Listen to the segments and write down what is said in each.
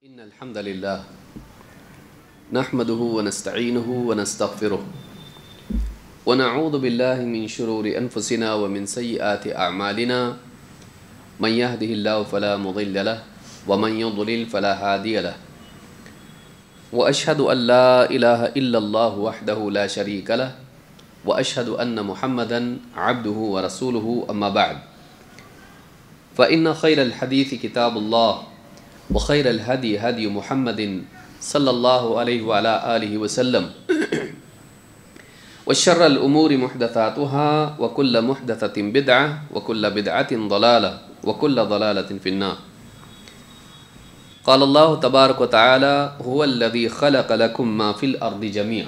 इन्नल हम्दुलिल्लाह नहमदुहु व नस्तईनुहु व नस्तगफिरुह व नऊज़ु बिल्लाहि मिन शुरूरि अनफुसिना व मिन सय्यिआति अअमालिना मन यहदिहिल्लाहु फला मुदिल्ल लहु व मन युद्लिल फला हादिय लहु व अशहदु अन ला इलाहा इल्लल्लाहु वहदहु ला शरीका लहु व अशहदु अन्न मुहम्मदन अब्दुहु व रसूलुहु अम्मा बअद फ़इन्न खैरल हदीस किताबुल्लाह व खैरल हदी हदी मुहम्मदिन सल्लल्लाहु अलैहि व अला आलिहि वसल्लम व शर्रल उमूरि मुहदसातुहा व कुल्ल मुहदसतिन बिदअह व कुल्ल बिदअतिन ज़लालह व कुल्ल ज़लालतिन फिन्नार। क़ाल अल्लाहु तबारक व तआला हुवल्लज़ी ख़लक़ लकुम मा फ़िल अर्दि जमीअ।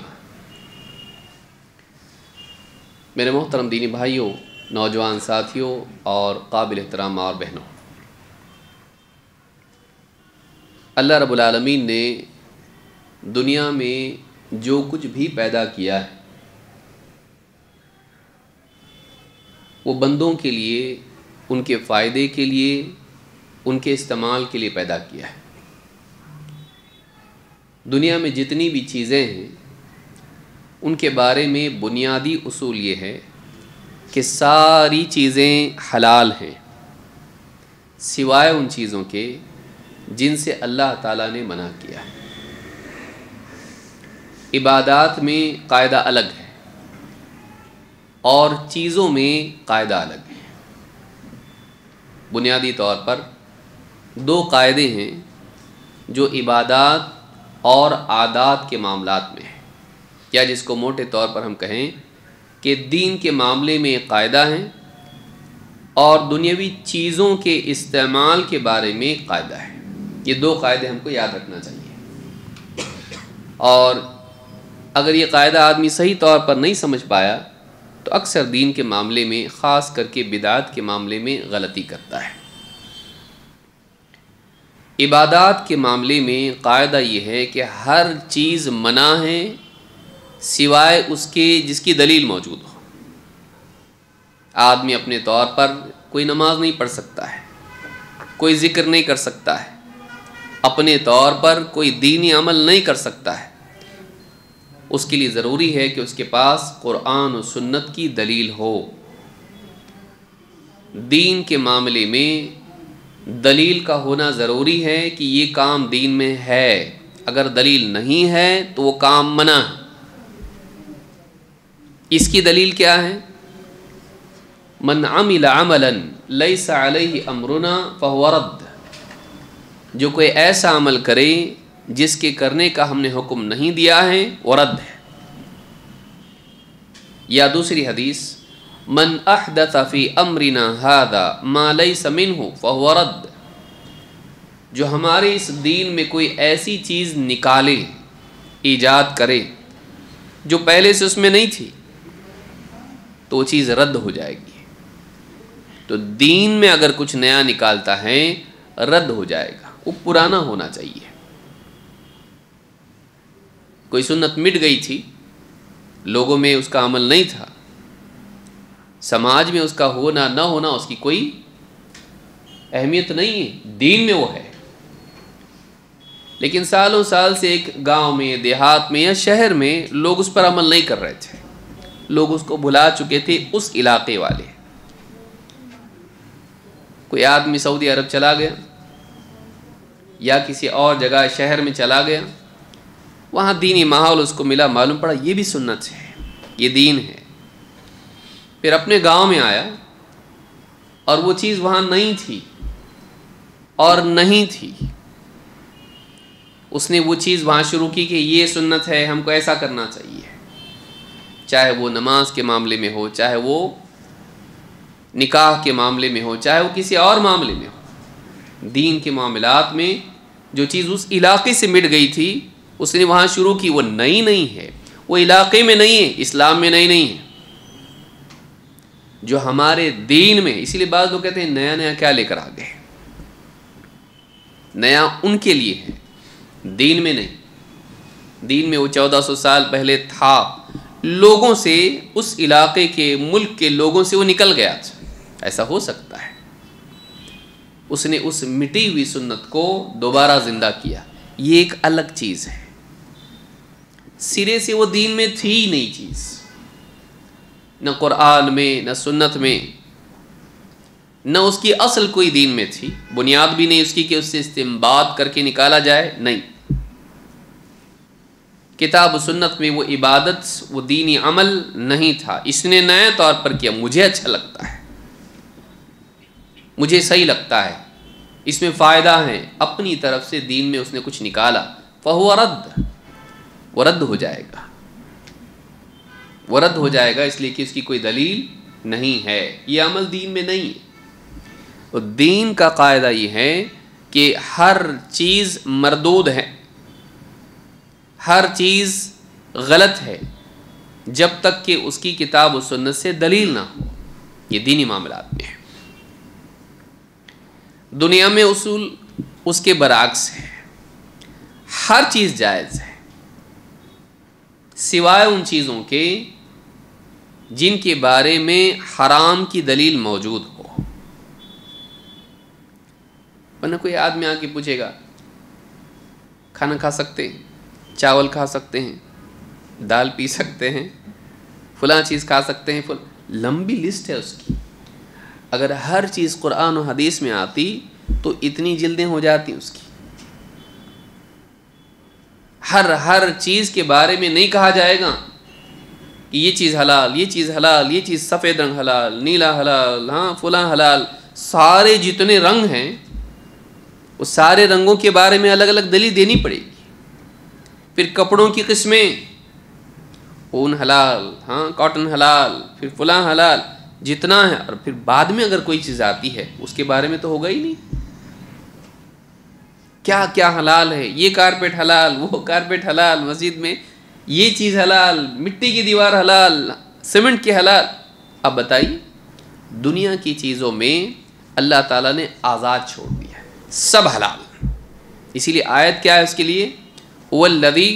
मेरे मोहतरम दीनी भाइयों, नौजवान साथियों और काबिल एहतराम और बहनों, अल्लाह रब्बुल आलमीन ने दुनिया में जो कुछ भी पैदा किया है वो बंदों के लिए, उनके फ़ायदे के लिए, उनके इस्तेमाल के लिए पैदा किया है। दुनिया में जितनी भी चीज़ें हैं उनके बारे में बुनियादी उसूल ये है कि सारी चीज़ें हलाल हैं सिवाय उन चीज़ों के जिनसे अल्लाह ताला ने मना किया है। इबादात में कायदा अलग है और चीज़ों में कायदा अलग है। बुनियादी तौर पर दो कायदे हैं जो इबादात और आदात के मामलात में हैं, या जिसको मोटे तौर पर हम कहें कि दीन के मामले में एक कायदा है और दुनियावी चीज़ों के इस्तेमाल के बारे में कायदा है। ये दो कायदे हमको याद रखना चाहिए, और अगर ये कायदा आदमी सही तौर पर नहीं समझ पाया तो अक्सर दीन के मामले में, ख़ास करके बिदात के मामले में गलती करता है। इबादात के मामले में कायदा ये है कि हर चीज़ मना है सिवाय उसके जिसकी दलील मौजूद हो। आदमी अपने तौर पर कोई नमाज नहीं पढ़ सकता है, कोई ज़िक्र नहीं कर सकता है, अपने तौर पर कोई दीनी अमल नहीं कर सकता है। उसके लिए ज़रूरी है कि उसके पास कुरान और सुन्नत की दलील हो। दीन के मामले में दलील का होना ज़रूरी है कि ये काम दीन में है। अगर दलील नहीं है तो वो काम मना है। इसकी दलील क्या है? मन अमिल अमलन लैसा अलैहि अमरुना फहुव रद्द। जो कोई ऐसा अमल करे जिसके करने का हमने हुक्म नहीं दिया है वो रद्द है। या दूसरी हदीस, मन अहदथ फी अमरिना हादा मा लैसा मिन्हु फहुव रद्द। जो हमारे इस दीन में कोई ऐसी चीज़ निकाले, ईजाद करे जो पहले से उसमें नहीं थी, तो वो चीज़ रद्द हो जाएगी। तो दीन में अगर कुछ नया निकालता है रद्द हो जाएगा, वो पुराना होना चाहिए। कोई सुन्नत मिट गई थी, लोगों में उसका अमल नहीं था, समाज में उसका होना न होना उसकी कोई अहमियत नहीं है, दीन में वो है। लेकिन सालों साल से एक गांव में, देहात में या शहर में लोग उस पर अमल नहीं कर रहे थे, लोग उसको भुला चुके थे, उस इलाके वाले। कोई आदमी सऊदी अरब चला गया या किसी और जगह शहर में चला गया, वहाँ दीनी माहौल उसको मिला, मालूम पड़ा ये भी सुन्नत है, ये दीन है। फिर अपने गांव में आया और वो चीज़ वहाँ नहीं थी और नहीं थी। उसने वो चीज़ वहाँ शुरू की कि ये सुन्नत है, हमको ऐसा करना चाहिए। चाहे वो नमाज के मामले में हो, चाहे वो निकाह के मामले में हो, चाहे वो किसी और मामले में हो। दीन के मामलात में जो चीज़ उस इलाके से मिट गई थी उसने वहाँ शुरू की, वो नई नहीं है, वो इलाके में नहीं है, इस्लाम में नई नहीं है, जो हमारे दीन में। इसीलिए बाद लोग कहते हैं नया नया क्या लेकर आ गए। नया उनके लिए है, दीन में नहीं। दीन में वो 1400 साल पहले था, लोगों से, उस इलाके के, मुल्क के लोगों से वो निकल गया था। ऐसा हो सकता है। उसने उस मिटी हुई सुन्नत को दोबारा ज़िंदा किया। ये एक अलग चीज़ है। सिरे से वो दीन में थी ही नहीं चीज़, न कुरान में, न सुन्नत में, न उसकी असल कोई दीन में थी। बुनियाद भी नहीं उसकी कि उससे इस्तिंबात करके निकाला जाए, नहीं। किताब सुन्नत में वो इबादत, वो दीनी अमल नहीं था। इसने नए तौर पर किया, मुझे अच्छा लगता है, मुझे सही लगता है, इसमें फ़ायदा है, अपनी तरफ से दीन में उसने कुछ निकाला, फ़हुव रद्द, वो रद्द हो जाएगा, वो रद्द हो जाएगा, इसलिए कि उसकी कोई दलील नहीं है। ये अमल दीन में नहीं है। तो दीन का कायदा ये है कि हर चीज़ मरदूद है, हर चीज़ गलत है, जब तक कि उसकी किताब और सुन्नत से दलील ना हो। ये दीनी मामलात में है। दुनिया में उसूल उसके बरअक्स है, हर चीज़ जायज़ है सिवाय उन चीज़ों के जिनके बारे में हराम की दलील मौजूद हो। वरना कोई आदमी आके पूछेगा, खाना खा सकते हैं, चावल खा सकते हैं, दाल पी सकते हैं, फलां चीज़ खा सकते हैं, लंबी लिस्ट है उसकी। अगर हर चीज़ कुरान और हदीस में आती तो इतनी जिल्दें हो जाती उसकी। हर चीज़ के बारे में नहीं कहा जाएगा कि ये चीज़ हलाल, ये चीज़ हलाल, ये चीज़ सफ़ेद रंग हलाल, नीला हलाल, हाँ फलां हलाल। सारे जितने रंग हैं उस सारे रंगों के बारे में अलग अलग दलील देनी पड़ेगी। फिर कपड़ों की किस्में, ऊन हलाल, हाँ कॉटन हलाल, फिर फलां हलाल, जितना है। और फिर बाद में अगर कोई चीज़ आती है उसके बारे में तो होगा ही नहीं, क्या क्या हलाल है, ये कारपेट हलाल, वो कारपेट हलाल, मस्जिद में ये चीज़ हलाल, मिट्टी की दीवार हलाल, सीमेंट की हलाल। अब बताइए, दुनिया की चीज़ों में अल्लाह ताला ने आज़ाद छोड़ दिया है, सब हलाल। इसीलिए आयत क्या है उसके लिए, वल्लज़ी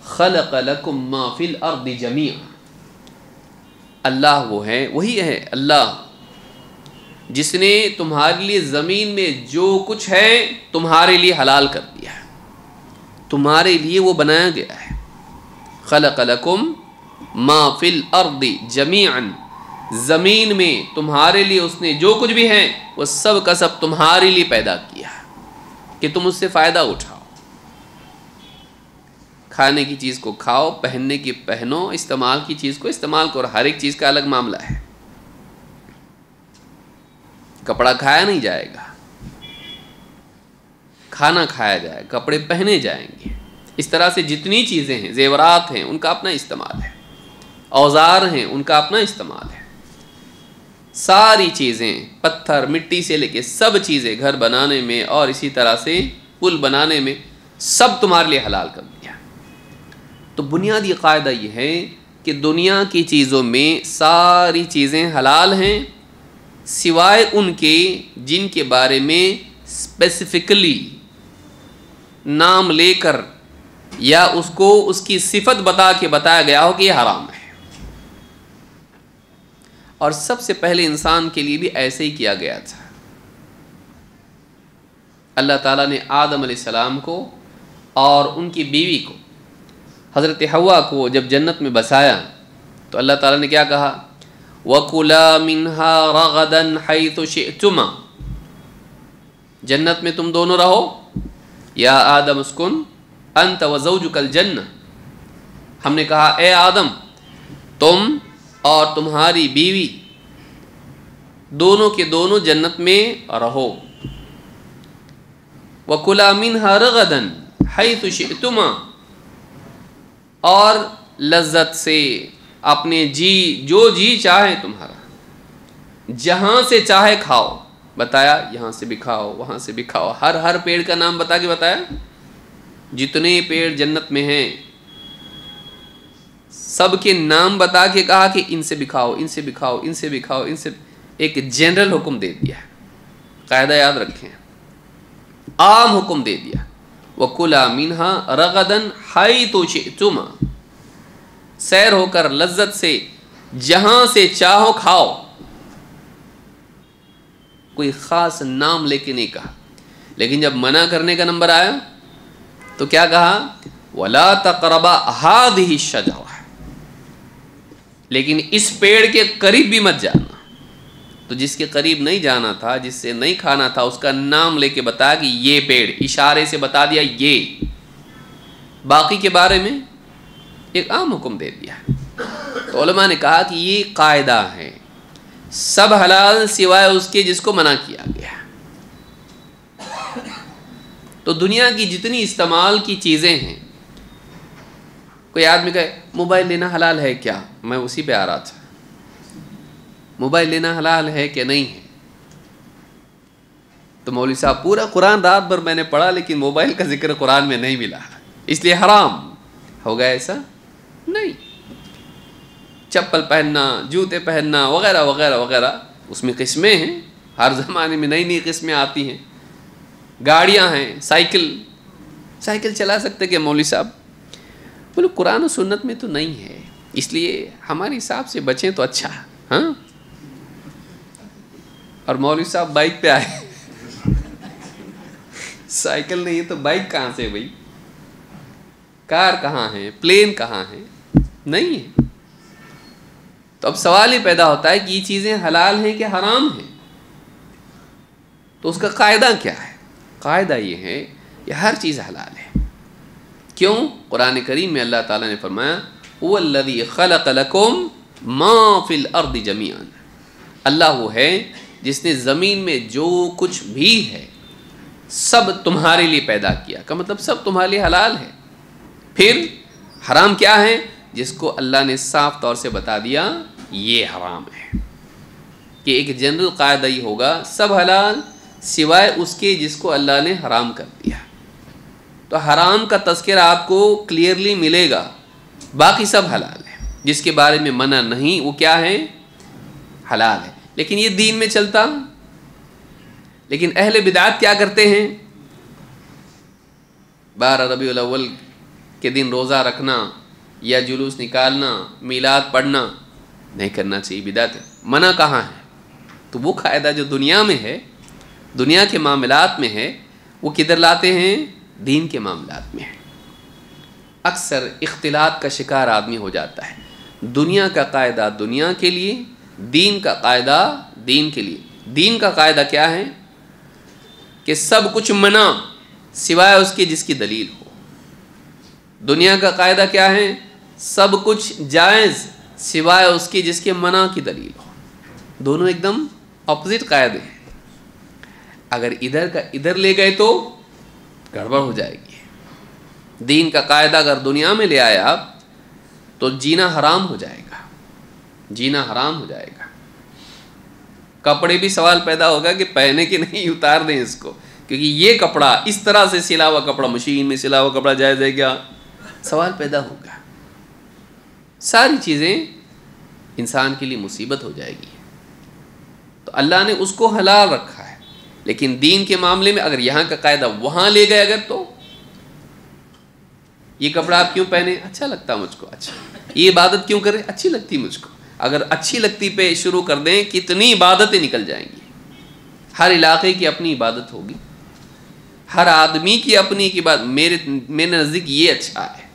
खलक़ लकुम मा फ़िल अर्दि जमीअ। अल्लाह वो है, वही है अल्लाह जिसने तुम्हारे लिए ज़मीन में जो कुछ है तुम्हारे लिए हलाल कर दिया है, तुम्हारे लिए वो बनाया गया है। खलक़ लकुम मा फ़िल अर्दि जमीअन, ज़मीन में तुम्हारे लिए उसने जो कुछ भी है वो सब का सब तुम्हारे लिए पैदा किया है कि तुम उससे फ़ायदा उठाओ। खाने की चीज़ को खाओ, पहनने की पहनो, इस्तेमाल की चीज़ को इस्तेमाल करो। हर एक चीज़ का अलग मामला है। कपड़ा खाया नहीं जाएगा, खाना खाया जाएगा, कपड़े पहने जाएंगे। इस तरह से जितनी चीज़ें हैं, जेवरात हैं, उनका अपना इस्तेमाल है, औजार हैं, उनका अपना इस्तेमाल है। सारी चीज़ें, पत्थर मिट्टी से लेके सब चीज़ें, घर बनाने में और इसी तरह से पुल बनाने में, सब तुम्हारे लिए हलाल कर दिया। तो बुनियादी कायदा ये है कि दुनिया की चीज़ों में सारी चीज़ें हलाल हैं सिवाय उनके जिनके बारे में स्पेसिफिकली नाम लेकर या उसको उसकी सिफत बता के बताया गया हो कि ये हराम है। और सबसे पहले इंसान के लिए भी ऐसे ही किया गया था। अल्लाह ताला ने आदम अलैहिस्सलाम को और उनकी बीवी को, हज़रत हव्वा को जब जन्नत में बसाया तो अल्लाह ताला ने क्या कहा, वकुला मिन्हा रगदन हैतु शिअतुमा, जन्नत में तुम दोनों रहो, या आदम उस्कुन अंत व ज़ौजुकल जन्नह। हमने कहा ए आदम, तुम और तुम्हारी बीवी दोनों के दोनों जन्नत में रहो। वकुला मिन्हा रगदन हैतु शिअतुमा, और लज्जत से अपने जो जी चाहे तुम्हारा, जहाँ से चाहे खाओ। बताया यहाँ से भी खाओ, वहाँ से भी खाओ। हर पेड़ का नाम बता के बताया, जितने पेड़ जन्नत में हैं सबके नाम बता के कहा कि इनसे भी खाओ, इनसे भी खाओ, इनसे भी खाओ, इनसे। एक जनरल हुक्म दे दिया, कायदा याद रखें, आम हुक्म दे दिया, वकुला मिन्हा रगदन हैतु शिअतुमा, सैर होकर लज्जत से जहां से चाहो खाओ। कोई ख़ास नाम लेके नहीं कहा। लेकिन जब मना करने का नंबर आया तो क्या कहा, वला तक़रबा हादिही शजरा, लेकिन इस पेड़ के करीब भी मत जाना। तो जिसके करीब नहीं जाना था, जिससे नहीं खाना था, उसका नाम लेके बताया कि ये पेड़, इशारे से बता दिया ये। बाकी के बारे में एक आम हुक्म दे दिया। तो उलमा ने कहा कि ये कायदा है, सब हलाल सिवाय उसके जिसको मना किया गया। तो दुनिया की जितनी इस्तेमाल की चीज़ें हैं, कोई आदमी कहे मोबाइल लेना हलाल है क्या, मैं उसी पे आ रहा था, मोबाइल लेना हलाल है कि नहीं है। तो मौलवी साहब पूरा कुरान रात भर मैंने पढ़ा लेकिन मोबाइल का जिक्र कुरान में नहीं मिला, इसलिए हराम हो गया। ऐसा नहीं, चप्पल पहनना, जूते पहनना वगैरह वगैरह वगैरह, उसमें किस्में हैं, हर ज़माने में नई नई किस्में आती हैं। गाड़ियां हैं, साइकिल चला सकते क्या मौलवी साहब? बोलो कुरान और सुन्नत में तो नहीं है, इसलिए हमारे हिसाब से बचें तो अच्छा। हाँ, और मौलवी साहब बाइक पे आए साइकिल नहीं है तो बाइक कहाँ से भाई? कार कहाँ है, प्लेन कहाँ है? नहीं है। तो अब सवाल ये पैदा होता है कि ये चीज़ें हलाल हैं कि हराम हैं, तो उसका कायदा क्या है? कायदा ये है कि हर चीज़ हलाल है। क्यों? कुरान करीम में अल्लाह ताला ने फरमाया, हुवल्लज़ी खलक़ लकुम मा फ़िल अर्दि जमीअन, अल्लाह वो है जिसने ज़मीन में जो कुछ भी है सब तुम्हारे लिए पैदा किया। का मतलब सब तुम्हारे लिए हलाल है। फिर हराम क्या है? जिसको अल्लाह ने साफ तौर से बता दिया ये हराम है। कि एक जनरल कायदा ही होगा, सब हलाल सिवाय उसके जिसको अल्लाह ने हराम कर दिया। तो हराम का तज़किरा आपको क्लियरली मिलेगा, बाकी सब हलाल है। जिसके बारे में मना नहीं वो क्या है? हलाल है। लेकिन ये दीन में चलता। लेकिन अहले बिदात क्या करते हैं? 12 रबीउल अव्वल के दिन रोज़ा रखना या जुलूस निकालना, मीलाद पढ़ना नहीं करना चाहिए, बिदात है। मना कहाँ है? तो वो कायदा जो दुनिया में है, दुनिया के मामलात में है, वो किधर लाते हैं? दीन के मामलात में है। अक्सर इख्तिलात का शिकार आदमी हो जाता है। दुनिया का कायदा दुनिया के लिए, दीन का कायदा दीन के लिए। दीन का कायदा क्या है? कि सब कुछ मना सिवाय उसके जिसकी दलील हो। दुनिया का कायदा क्या है? सब कुछ जायज़ सिवाय उसके जिसके मना की दलील हो। दोनों एकदम ऑपोजिट कायदे हैं। अगर इधर का इधर ले गए तो गड़बड़ हो जाएगी। दीन का कायदा अगर दुनिया में ले आए आप तो जीना हराम हो जाएगा, जीना हराम हो जाएगा। कपड़े भी सवाल पैदा होगा कि पहने कि नहीं, उतार दें इसको, क्योंकि ये कपड़ा इस तरह से सिला हुआ कपड़ा, मशीन में सिला हुआ कपड़ा जायज़ है क्या? सवाल पैदा होगा। सारी चीज़ें इंसान के लिए मुसीबत हो जाएगी। तो अल्लाह ने उसको हलाल रखा है, लेकिन दीन के मामले में अगर यहाँ का कायदा वहाँ ले गए अगर, तो ये कपड़ा आप क्यों पहने? अच्छा लगता मुझको। अच्छा, ये इबादत क्यों करें? अच्छी लगती मुझको। अगर अच्छी लगती पे शुरू कर दें, कितनी इबादतें निकल जाएंगी। हर इलाके की अपनी इबादत होगी, हर आदमी की अपनी की बात। मेरे नज़दीक ये अच्छा है।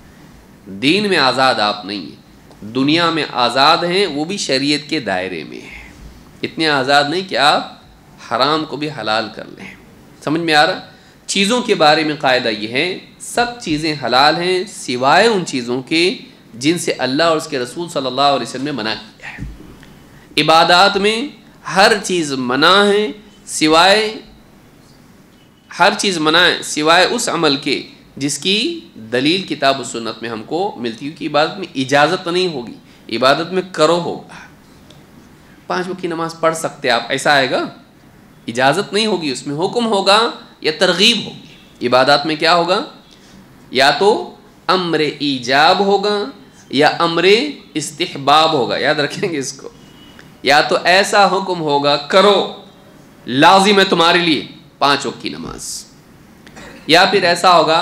दीन में आज़ाद आप नहीं हैं, दुनिया में आज़ाद हैं, वो भी शरीयत के दायरे में है। इतने आज़ाद नहीं कि आप हराम को भी हलाल कर लें। समझ में आ रहा? चीज़ों के बारे में कायदा ये है, सब चीज़ें हलाल हैं सिवाय उन चीज़ों के जिनसे अल्लाह और उसके रसूल सल्लल्लाहु अलैहि वसल्लम ने मना किया है। इबादात में हर चीज़ मना है सिवाय, हर चीज़ मना है सिवाय उस अमल के जिसकी दलील किताब और सुन्नत में हमको मिलती है कि इबादत में इजाज़त नहीं होगी, इबादत में करो होगा। 5 वक्त की नमाज़ पढ़ सकते आप, ऐसा आएगा? इजाज़त नहीं होगी, उसमें हुक्म होगा या तरगीब होगी। इबादत में क्या होगा? या तो अम्र ईजाब होगा या अम्र इस्तिहबाब होगा। याद रखेंगे इसको। या तो ऐसा हुक्म होगा करो, लाजिम है तुम्हारे लिए 5 वक्त की नमाज, या फिर ऐसा होगा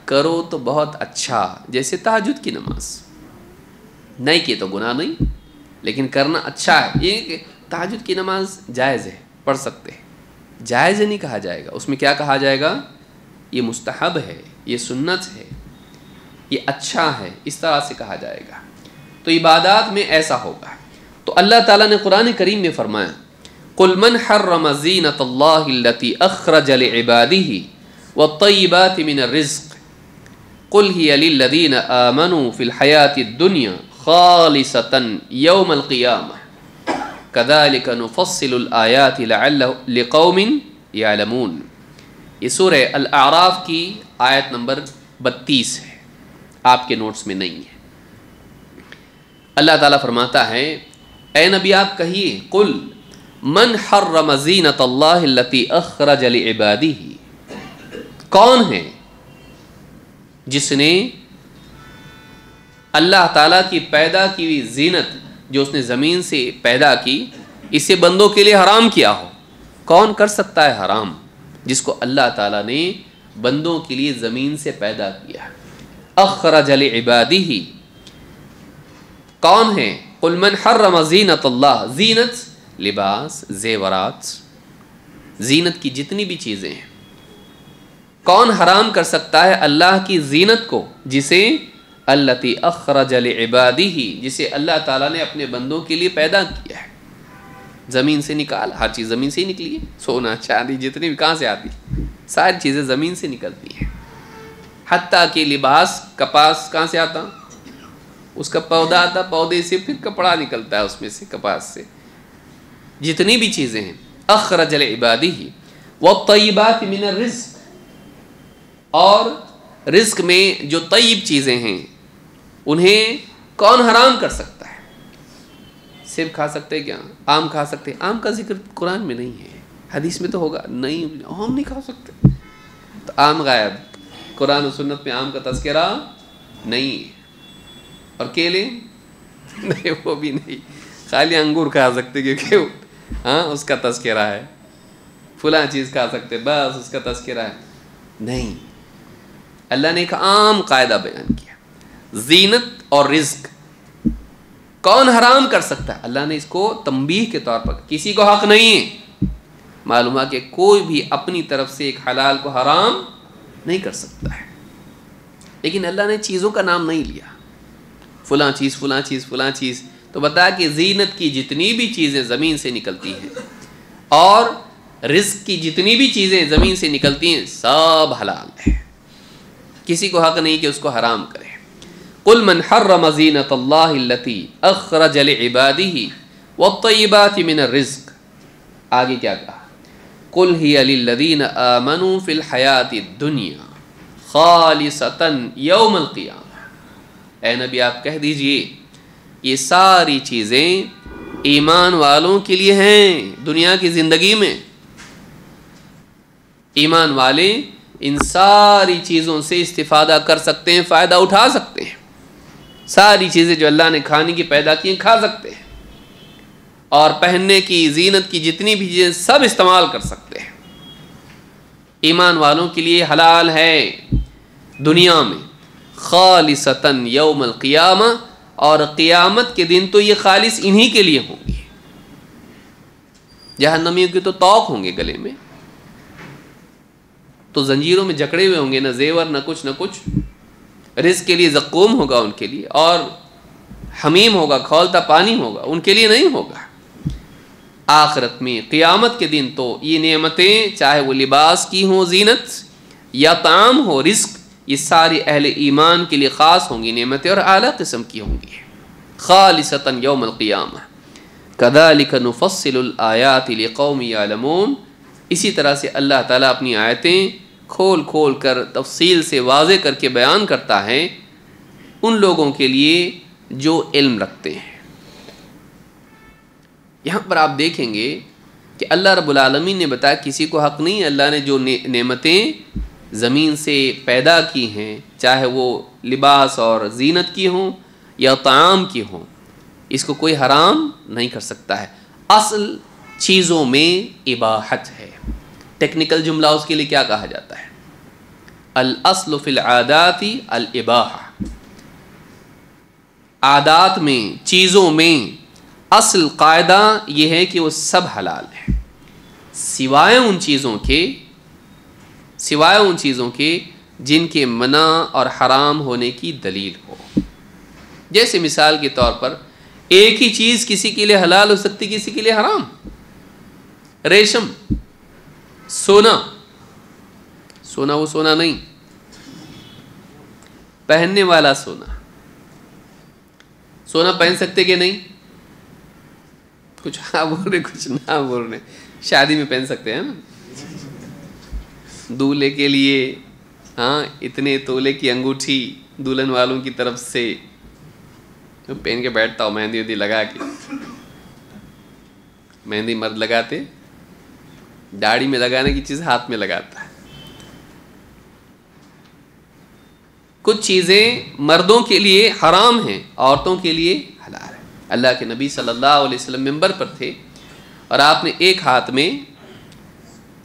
करो तो बहुत अच्छा, जैसे तहज्जुद की नमाज। नहीं किए तो गुनाह नहीं, लेकिन करना अच्छा है। ये तहज्जुद की नमाज जायज़ है, पढ़ सकते हैं, जायज़ नहीं कहा जाएगा, उसमें क्या कहा जाएगा, ये मुस्तहब है, ये सुन्नत है, ये अच्छा है, इस तरह से कहा जाएगा। तो इबादात में ऐसा होगा। तो अल्लाह ताला ने कुरान करीम में फरमाया, कुल मन हर्रम ज़ीनतल्लाहिल्लती अख़रज लिइबादिही वत्तय्यिबाति मिनर रिज़्क़ कुल हिय लिल्लज़ीना आमनू फ़िल हयातिद दुनिया ख़ालिसतन यौमल क़ियामह कज़ालिक नुफ़स्सिलुल आयाति लिक़ौमिन यअलमून। ये सूरह अल-अराफ़ की आयत नंबर 32 है, आपके नोट्स में नहीं है। अल्लाह ताला फरमाता है, ए नबी आप कहिए, कुल मन हर्रम ज़ीनतल्लाहिल्लती अख़रज लिइबादिही, कौन है जिसने अल्लाह ताला की पैदा की हुई ज़ीनत जो उसने ज़मीन से पैदा की, इसे बंदों के लिए हराम किया हो। कौन कर सकता है हराम, जिसको अल्लाह ताला ने बंदों के लिए ज़मीन से पैदा किया। अख़रज लिइबादिही, कौन है, कुल मन हर्रम ज़ीनतल्लाह, ज़ीनत लिबास, ज़ेवरात, ज़ीनत की जितनी भी चीज़ें हैं, कौन हराम कर सकता है अल्लाह की ज़ीनत को, जिसे अल्लती अख़रज लिइबादिही, जिसे अल्लाह ताला ने अपने बंदों के लिए पैदा किया है। ज़मीन से निकाल, हर चीज़ ज़मीन से ही निकली है, सोना चांदी जितनी भी कहाँ से आती, सारी चीज़ें ज़मीन से निकलती हैं। हत्ता कि लिबास, कपास कहाँ से आता, उसका पौधा आता, पौधे से फिर कपड़ा निकलता है उसमें से, कपास से। जितनी भी चीज़ें हैं, अख़रज लिइबादिही वत्तय्यिबाति मिनर रिज़्क़, और रिज़्क़ में जो तय्यब चीज़ें हैं उन्हें कौन हराम कर सकता है। सेब खा सकते हैं क्या, आम खा सकते हैं, आम का जिक्र कुरान में नहीं है, हदीस में तो होगा, नहीं आम नहीं खा सकते, तो आम गायब, कुरान और सुन्नत में आम का तज़किरा नहीं है। और केले नहीं, वो भी नहीं, खाली अंगूर खा सकते क्योंकि हाँ उसका तज़किरा है, फुला चीज़ खा सकते बस उसका तज़किरा है, नहीं। अल्लाह ने एक आम कायदा बयान किया, ज़ीनत और रिज़्क़ कौन हराम कर सकता है। अल्लाह ने इसको तंबीह के तौर पर, किसी को हक़ नहीं है, मालूम है कि कोई भी अपनी तरफ से एक हलाल को हराम नहीं कर सकता है, लेकिन अल्लाह ने चीज़ों का नाम नहीं लिया, फ़लाँ चीज़ फ़लाँ चीज़ फ़लाँ चीज़, तो बताया कि ज़ीनत की जितनी भी चीज़ें ज़मीन से निकलती हैं और रिज़्क़ की जितनी भी चीज़ें ज़मीन से निकलती हैं सब हलाल है, किसी को हक़ नहीं कि उसको हराम करे। कुल मन हर्रम ज़ीनतल्लाहिल्लती अख़रज लिइबादिही वत्तय्यिबाति मिनर रिज़्क़, आगे क्या कहा, कुल हिय लिल्लज़ीना आमनू फ़िल हयातिद दुनिया ख़ालिसतन यौमल क़ियामह। ए नबी आप कह दीजिए, ये सारी चीज़ें ईमान वालों के लिए हैं। दुनिया की ज़िंदगी में ईमान वाले इन सारी चीज़ों से इस्तिफ़ादा कर सकते हैं, फ़ायदा उठा सकते हैं। सारी चीज़ें जो अल्लाह ने खाने की पैदा की हैं खा सकते हैं, और पहनने की, ज़ीनत की जितनी भी चीज़ें सब इस्तेमाल कर सकते हैं। ईमान वालों के लिए हलाल है दुनिया में, खालिसतन यौमल क़ियामह, और क़ियामत के दिन तो ये खालिस इन्हीं के लिए होंगे। जहन्नमियों के तो तौक होंगे गले में, तो जंजीरों में जकड़े हुए होंगे, न जेवर न कुछ। रिज़्क़ के लिए ज़क़ूम होगा उनके लिए, और हमीम होगा, खौलता पानी होगा, उनके लिए नहीं होगा। आखिरत में क़ियामत के दिन तो ये नेमतें, चाहे वो लिबास की हों, ज़ीनत, या ताम हो, रिज़्क़, ये सारी अहले ईमान के लिए ख़ास होंगी नेमतें, और आला किस्म की होंगी। ख़ालिसतन यौमल क़ियामह कज़ालिक नुफ़स्सिलुल आयाति लिक़ौमिन यअलमून। इसी तरह से अल्लाह ताला अपनी आयतें खोल खोल कर तफसील से वाज़े करके बयान करता है उन लोगों के लिए जो इल्म रखते हैं। यहाँ पर आप देखेंगे कि अल्लाह रब्बुल आलमीन ने बताया किसी को हक़ नहीं है। अल्लाह ने जो नेमतें ज़मीन से पैदा की हैं, चाहे वो लिबास और ज़ीनत की हों या ताम की हों, इसको कोई हराम नहीं कर सकता है। असल चीज़ों में इबाहत है। टेक्निकल जुमला उसके लिए क्या कहा जाता है, अल अस्लु फ़िल आदाती अल इबाहा। आदात में, चीज़ों में असल कायदा ये है कि वो सब हलाल है, सिवाय उन चीज़ों के जिनके मना और हराम होने की दलील हो। जैसे मिसाल के तौर पर एक ही चीज़ किसी के लिए हलाल हो सकती, किसी के लिए हराम। रेशम, सोना वो सोना नहीं, पहनने वाला सोना पहन सकते कि नहीं? कुछ हाँ बोल रहे, कुछ ना बोल रहे। शादी में पहन सकते हैं ना, दूल्हे के लिए हाँ इतने तोले की अंगूठी दुल्हन वालों की तरफ से, तो पहन के बैठता हो, मेहंदी लगा के। मेहंदी मर्द लगाते, दाढ़ी में लगाने की चीज़ हाथ में लगाता है। कुछ चीज़ें मर्दों के लिए हराम हैं, औरतों के लिए हलाल है। अल्लाह के नबी सल्लल्लाहु अलैहि वसल्लम मिंबर पर थे और आपने एक हाथ में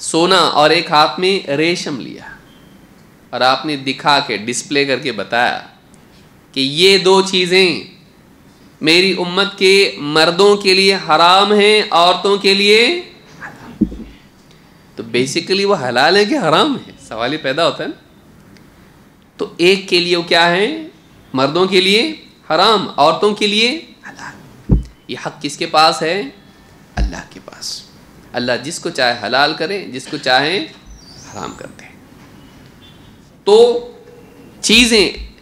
सोना और एक हाथ में रेशम लिया और आपने दिखा के डिस्प्ले करके बताया कि ये दो चीज़ें मेरी उम्मत के मर्दों के लिए हराम हैं, औरतों के लिए हलाल। तो बेसिकली वो हलाल है कि हराम है, सवाल ही पैदा होता है ना। तो एक के लिए वो क्या है? मर्दों के लिए हराम, औरतों के लिए हलाल। ये हक किसके पास है? अल्लाह के पास। अल्लाह जिसको चाहे हलाल करे, जिसको चाहे हराम कर दे। तो चीज़ें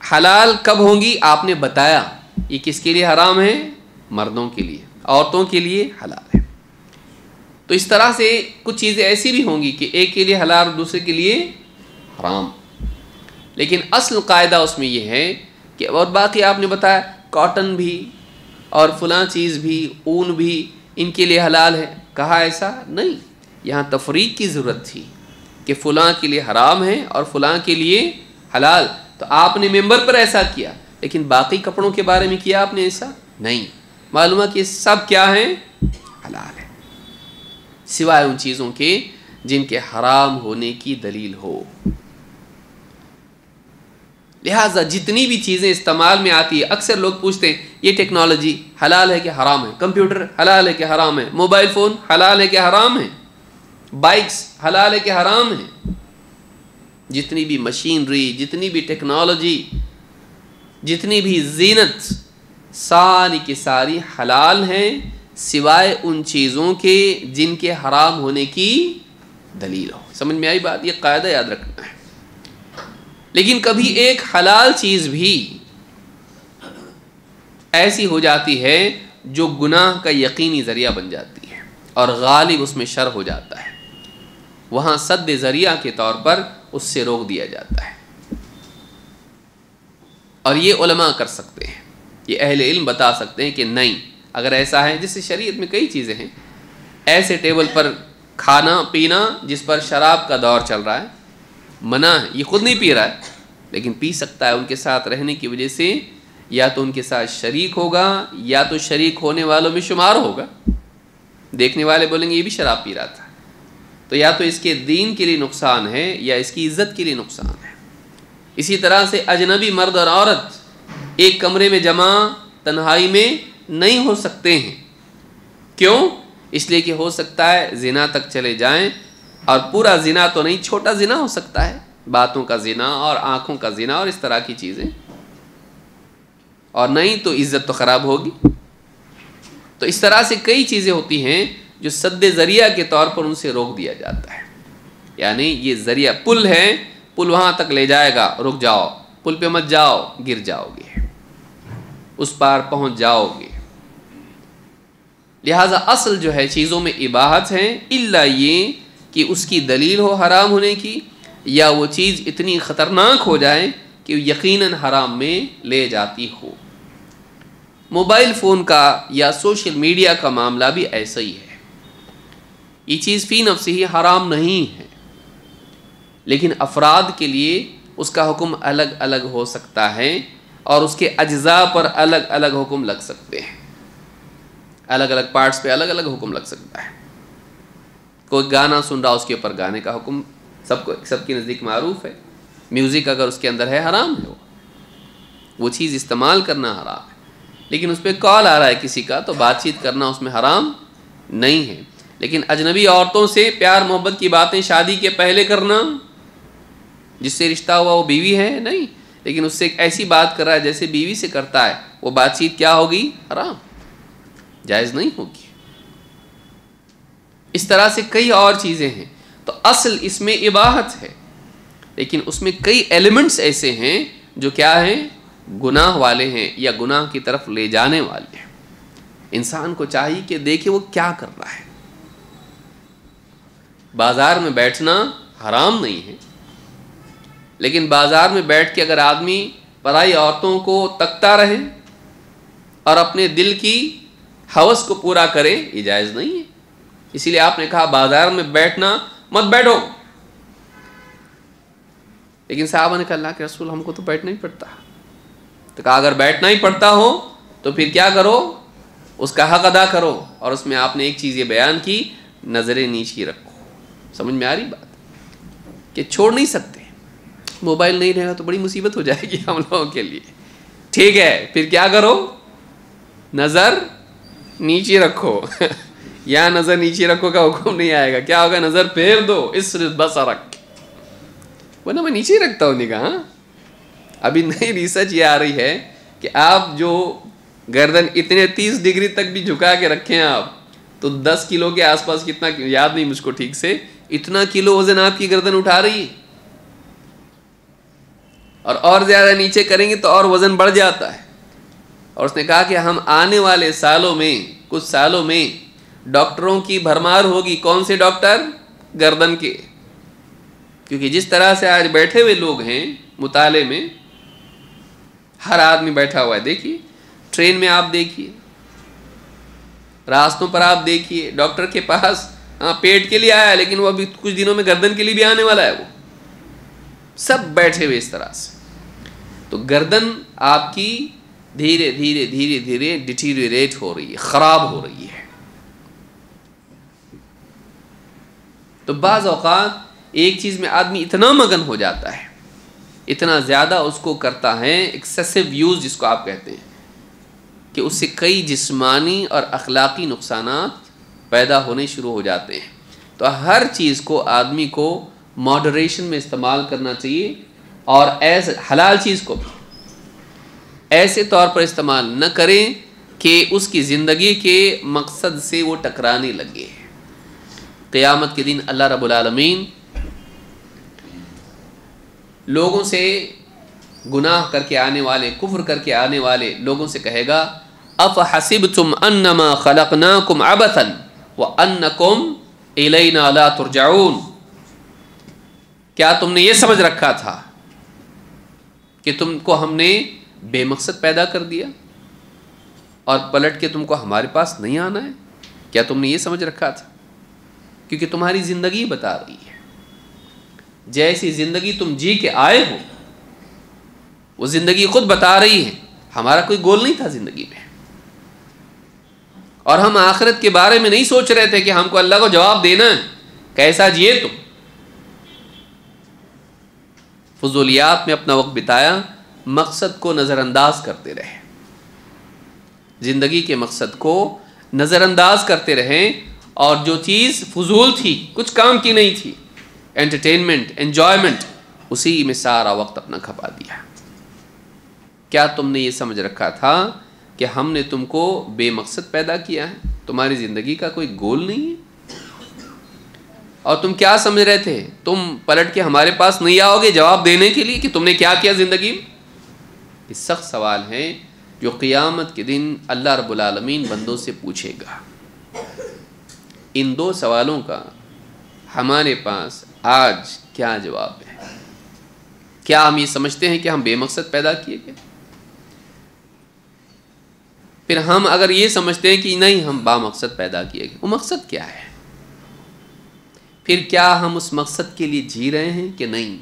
हलाल कब होंगी? आपने बताया ये किसके लिए हराम है? मर्दों के लिए, औरतों के लिए हलाल है। तो इस तरह से कुछ चीज़ें ऐसी भी होंगी कि एक के लिए हलाल और दूसरे के लिए हराम, लेकिन असल कायदा उसमें यह है कि, और बाकी आपने बताया कॉटन भी और फलां चीज़ भी, ऊन भी इनके लिए हलाल है। कहा ऐसा नहीं, यहाँ तफरीक की ज़रूरत थी कि फ़लाँ के लिए हराम है और फ़लाँ के लिए हलाल। तो आपने मेंबर पर ऐसा किया, लेकिन बाकी कपड़ों के बारे में किया आपने ऐसा नहीं। मालूम है कि सब क्या हैं? हलाल है, सिवाय उन चीज़ों के जिनके हराम होने की दलील हो। लिहाजा जितनी भी चीज़ें इस्तेमाल में आती है, अक्सर लोग पूछते हैं ये टेक्नोलॉजी हलाल है कि हराम है, कंप्यूटर हलाल है कि हराम है, मोबाइल फ़ोन हलाल है कि हराम है, बाइक्स हलाल है कि हराम है। जितनी भी मशीनरी, जितनी भी टेक्नोलॉजी, जितनी भी जीनत, सारी की सारी हलाल हैं, सिवाय उन चीज़ों के जिनके हराम होने की दलील हो। समझ में आई बात? ये कायदा याद रखना है। लेकिन कभी एक हलाल चीज़ भी ऐसी हो जाती है जो गुनाह का यकीनी ज़रिया बन जाती है और गालिब उसमें शर हो जाता है, वहाँ सद्द ज़रिया के तौर पर उससे रोक दिया जाता है। और ये उलमा कर सकते हैं, ये अहले इल्म बता सकते हैं कि नहीं, अगर ऐसा है, जैसे शरीयत में कई चीज़ें हैं, ऐसे टेबल पर खाना पीना जिस पर शराब का दौर चल रहा है, मना है, ये खुद नहीं पी रहा है लेकिन पी सकता है, उनके साथ रहने की वजह से या तो उनके साथ शरीक होगा या तो शरीक होने वालों में शुमार होगा। देखने वाले बोलेंगे ये भी शराब पी रहा था, तो या तो इसके दीन के लिए नुकसान है या इसकी इज़्ज़त के लिए नुकसान है। इसी तरह से अजनबी मर्द और औरत एक कमरे में जमा तन्हाई में नहीं हो सकते हैं। क्यों? इसलिए कि हो सकता है ज़िना तक चले जाएं, और पूरा ज़िना तो नहीं, छोटा ज़िना हो सकता है, बातों का ज़िना और आँखों का ज़िना और इस तरह की चीज़ें, और नहीं तो इज़्ज़त तो ख़राब होगी। तो इस तरह से कई चीज़ें होती हैं जो सद्दे ज़रिया के तौर पर उनसे रोक दिया जाता है। यानी ये ज़रिया पुल है, पुल वहाँ तक ले जाएगा, रुक जाओ, पुल पे मत जाओ, गिर जाओगे, उस पार पहुँच जाओगे। लिहाजा असल जो है चीज़ों में इबाहत है, इल्ला ये कि उसकी दलील हो हराम होने की, या वो चीज़ इतनी ख़तरनाक हो जाए कि यकीनन हराम में ले जाती हो। मोबाइल फ़ोन का या सोशल मीडिया का मामला भी ऐसा ही है। ये चीज़ फ़ी नफ्स ही हराम नहीं है, लेकिन अफराद के लिए उसका हुक्म अलग अलग हो सकता है और उसके अज्जा पर अलग अलग हुक्म लग सकते हैं, अलग अलग पार्ट्स पे अलग अलग हुक्म लग सकता है। कोई गाना सुन रहा, उसके ऊपर गाने का हुक्म सबके नज़दीक मारूफ है। म्यूज़िक अगर उसके अंदर है, हराम है, वो चीज़ इस्तेमाल करना हराम है। लेकिन उस पर कॉल आ रहा है किसी का, तो बातचीत करना उसमें हराम नहीं है। लेकिन अजनबी औरतों से प्यार मोहब्बत की बातें शादी के पहले करना, जिससे रिश्ता हुआ वो बीवी है नहीं, लेकिन उससे एक ऐसी बात कर रहा है जैसे बीवी से करता है, वो बातचीत क्या होगी? हराम, जायज़ नहीं होगी। इस तरह से कई और चीज़ें हैं। तो असल इसमें इबाहत है, लेकिन उसमें कई एलिमेंट्स ऐसे हैं जो क्या हैं? गुनाह वाले हैं या गुनाह की तरफ ले जाने वाले हैं। इंसान को चाहिए कि देखे वो क्या कर रहा है। बाज़ार में बैठना हराम नहीं है, लेकिन बाज़ार में बैठ के अगर आदमी पराई औरतों को तकता रहे और अपने दिल की हवस को पूरा करे, ये जायज़ नहीं है। इसीलिए आपने कहा बाज़ार में बैठना मत बैठो, लेकिन साहबा ने कहा अल्लाह के रसूल हमको तो बैठना ही पड़ता। तो कहा अगर बैठना ही पड़ता हो तो फिर क्या करो? उसका हक अदा करो। और उसमें आपने एक चीज़ ये बयान की, नज़रें नीची रखो। समझ में आ रही बात? कि छोड़ नहीं सकते, मोबाइल नहीं रहेगा तो बड़ी मुसीबत हो जाएगी हम लोगों के लिए। ठीक है, फिर क्या करो? नज़र नीचे रखो या नज़र नीचे रखो का हुक्म नहीं आएगा, क्या होगा? नज़र फेर दो, इस बस रख, वरना मैं नीचे ही रखता हूँ निगाह। अभी नई रिसर्च ये आ रही है कि आप जो गर्दन इतने 30 डिग्री तक भी झुका के रखें आप, तो 10 किलो के आसपास, कितना याद नहीं मुझको ठीक से, इतना किलो वजन आपकी गर्दन उठा रही है। और ज़्यादा नीचे करेंगे तो और वज़न बढ़ जाता है। और उसने कहा कि हम आने वाले सालों में, कुछ सालों में डॉक्टरों की भरमार होगी। कौन से डॉक्टर? गर्दन के। क्योंकि जिस तरह से आज बैठे हुए लोग हैं मुताले में, हर आदमी बैठा हुआ है। देखिए ट्रेन में आप देखिए, रास्तों पर आप देखिए, डॉक्टर के पास हाँ पेट के लिए आया, लेकिन वो अभी कुछ दिनों में गर्दन के लिए भी आने वाला है। वो सब बैठे हुए इस तरह से। तो गर्दन आपकी धीरे धीरे धीरे धीरे डिटीरियरेट हो रही है, ख़राब हो रही है। तो बाज़ औक़ात एक चीज़ में आदमी इतना मगन हो जाता है, इतना ज़्यादा उसको करता है, एक्सेसिव यूज़ जिसको आप कहते हैं, कि उससे कई जिस्मानी और अखलाक़ी नुकसानात पैदा होने शुरू हो जाते हैं। तो हर चीज़ को आदमी को मॉडरेशन में इस्तेमाल करना चाहिए, और ऐसे हलाल चीज़ को भी ऐसे तौर पर इस्तेमाल न करें कि उसकी ज़िंदगी के मकसद से वो टकराने लगे। क़यामत के दिन अल्लाह रब्बुल आलमीन लोगों से, गुनाह करके आने वाले, कुफ्र करके आने वाले लोगों से कहेगा, अफ़ हसिबतुम अन्नमा खलक़नाकुम अबथन व अन्नकुम इलैना ला तुरजाऊन। क्या तुमने ये समझ रखा था कि तुमको हमने बेमकसद पैदा कर दिया और पलट के तुमको हमारे पास नहीं आना है? क्या तुमने ये समझ रखा था? क्योंकि तुम्हारी ज़िंदगी बता रही है, जैसी ज़िंदगी तुम जी के आए हो वो ज़िंदगी खुद बता रही है। हमारा कोई गोल नहीं था ज़िंदगी में, और हम आखिरत के बारे में नहीं सोच रहे थे कि हमको अल्लाह को जवाब देना है कैसा जिए तुम। फजूलियात में अपना वक्त बिताया, मकसद को नज़रअंदाज करते रहे, ज़िंदगी के मकसद को नज़रअंदाज करते रहे, और जो चीज़ फजूल थी, कुछ काम की नहीं थी, एंटरटेनमेंट, एन्जॉयमेंट, उसी में सारा वक्त अपना खपा दिया। क्या तुमने ये समझ रखा था कि हमने तुमको बेमकसद पैदा किया है? तुम्हारी ज़िंदगी का कोई गोल नहीं है, और तुम क्या समझ रहे थे तुम पलट के हमारे पास नहीं आओगे जवाब देने के लिए कि तुमने क्या किया ज़िंदगी में? ये सख्त सवाल है जो क़यामत के दिन अल्लाह रब्बुल आलमीन बंदों से पूछेगा। इन दो सवालों का हमारे पास आज क्या जवाब है? क्या हम ये समझते हैं कि हम बेमकसद पैदा किए गए? फिर हम अगर ये समझते हैं कि नहीं हम बामकसद पैदा किए गए, वो मकसद क्या है? फिर क्या हम उस मकसद के लिए जी रहे हैं कि नहीं?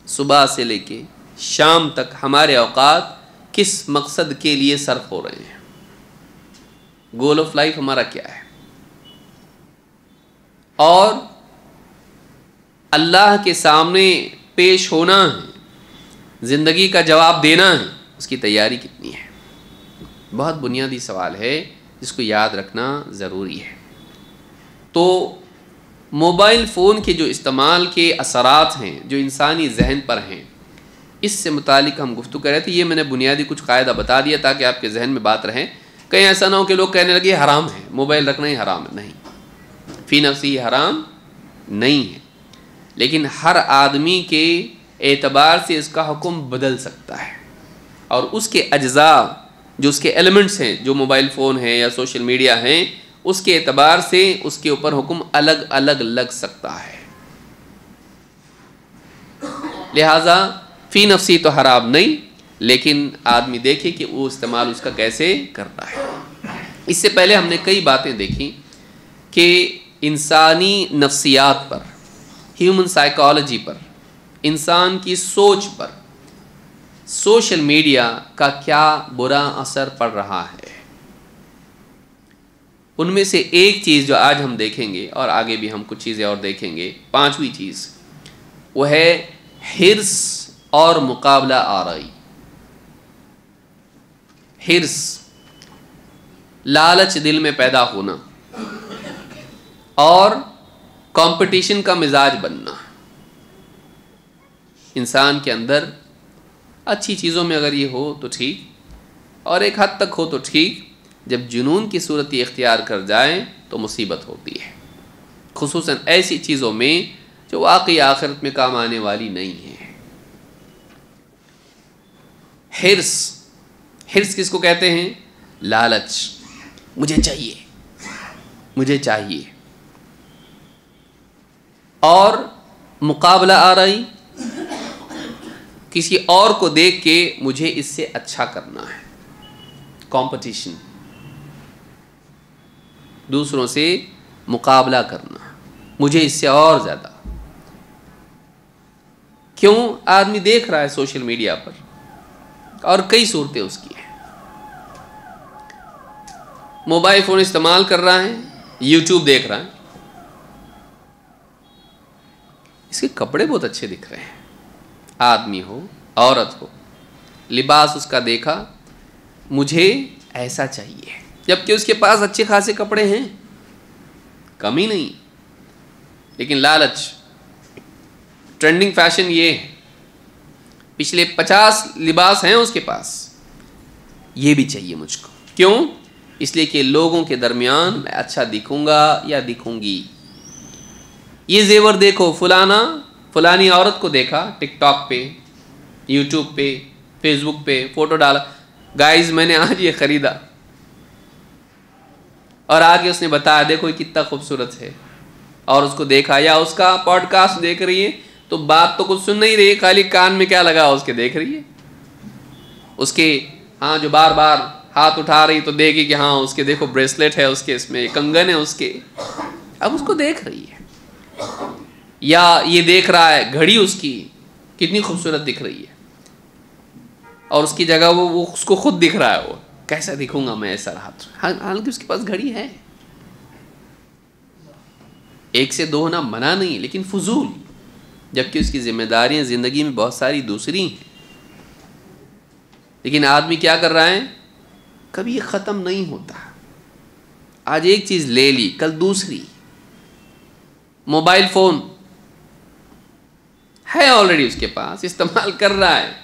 सुबह से लेके शाम तक हमारे औकात किस मकसद के लिए सर्फ हो रहे हैं? गोल ऑफ लाइफ हमारा क्या है? और अल्लाह के सामने पेश होना है, ज़िंदगी का जवाब देना है, उसकी तैयारी कितनी है? बहुत बुनियादी सवाल है जिसको याद रखना ज़रूरी है। तो मोबाइल फ़ोन के जो इस्तेमाल के असरात हैं जो इंसानी जहन पर हैं, इससे मुतालिक हम गुफ्तगू कर रहे थे। ये मैंने बुनियादी कुछ कायदा बता दिया ताकि आपके जहन में बात रहें। कहीं ऐसा ना हो कि लोग कहने लगे हराम है, मोबाइल रखना ही हराम है। नहीं, फ़ी नफ्सी हराम नहीं है, लेकिन हर आदमी के एतबार से इसका हुक्म बदल सकता है और उसके अज्जा जो उसके एलिमेंट्स हैं, जो मोबाइल फ़ोन है या सोशल मीडिया हैं, उसके एतबार से उसके ऊपर हुक्म अलग अलग लग सकता है। लिहाजा फ़ी नफ्सी तो हराम नहीं, लेकिन आदमी देखे कि वो इस्तेमाल उसका कैसे कर रहा है। इससे पहले हमने कई बातें देखी कि इंसानी नफ्सियात पर, ह्यूमन साइकोलॉजी पर, इंसान की सोच पर सोशल मीडिया का क्या बुरा असर पड़ रहा है। उनमें से एक चीज़ जो आज हम देखेंगे और आगे भी हम कुछ चीज़ें और देखेंगे, पांचवी चीज़, वो है हिर्स और मुकाबला आराई। हिर्स, लालच दिल में पैदा होना और कंपटीशन का मिजाज बनना। इंसान के अंदर अच्छी चीज़ों में अगर ये हो तो ठीक, और एक हद तक हो तो ठीक, जब जुनून की सूरत ये इख्तियार कर जाए तो मुसीबत होती है, खुसूसन ऐसी चीज़ों में जो वाकई आखिरत में काम आने वाली नहीं है। हिर्स, हिर्स किसको कहते हैं? लालच, मुझे चाहिए, मुझे चाहिए। और मुकाबला आ रही, किसी और को देख के मुझे इससे अच्छा करना है, कंपटीशन, दूसरों से मुकाबला करना, मुझे इससे और ज़्यादा। क्यों? आदमी देख रहा है सोशल मीडिया पर और कई सूरतें उसकी हैं। मोबाइल फ़ोन इस्तेमाल कर रहा है, यूट्यूब देख रहा है, इसके कपड़े बहुत अच्छे दिख रहे हैं, आदमी हो औरत हो, लिबास उसका देखा, मुझे ऐसा चाहिए, जबकि उसके पास अच्छे खासे कपड़े हैं, कमी नहीं, लेकिन लालच, ट्रेंडिंग फैशन ये है, पिछले 50 लिबास हैं उसके पास, ये भी चाहिए मुझको। क्यों? इसलिए कि लोगों के दरमियान मैं अच्छा दिखूंगा या दिखूंगी। ये जेवर देखो, फलानी औरत को देखा टिकटॉक पे, यूट्यूब पे, फेसबुक पे फ़ोटो डाला, गाइस मैंने आज ये ख़रीदा, और आगे उसने बताया देखो ये कितना खूबसूरत है, और उसको देखा, या उसका पॉडकास्ट देख रही है तो बात तो कुछ सुन नहीं रही है, खाली कान में क्या लगा उसके देख रही है, उसके हाँ जो बार बार हाथ उठा रही तो देगी कि हाँ उसके देखो ब्रेसलेट है, उसके इसमें कंगन है उसके, अब उसको देख रही है। या ये देख रहा है घड़ी उसकी कितनी खूबसूरत दिख रही है, और उसकी जगह वो उसको खुद दिख रहा है, वो कैसा दिखूंगा मैं ऐसा रहा, हालांकि उसके पास घड़ी है। एक से दो होना मना नहीं, लेकिन फजूल, जबकि उसकी जिम्मेदारियां ज़िंदगी में बहुत सारी दूसरी हैं। लेकिन आदमी क्या कर रहा है, कभी ये ख़त्म नहीं होता, आज एक चीज़ ले ली कल दूसरी। मोबाइल फ़ोन है ऑलरेडी उसके पास, इस्तेमाल कर रहा है,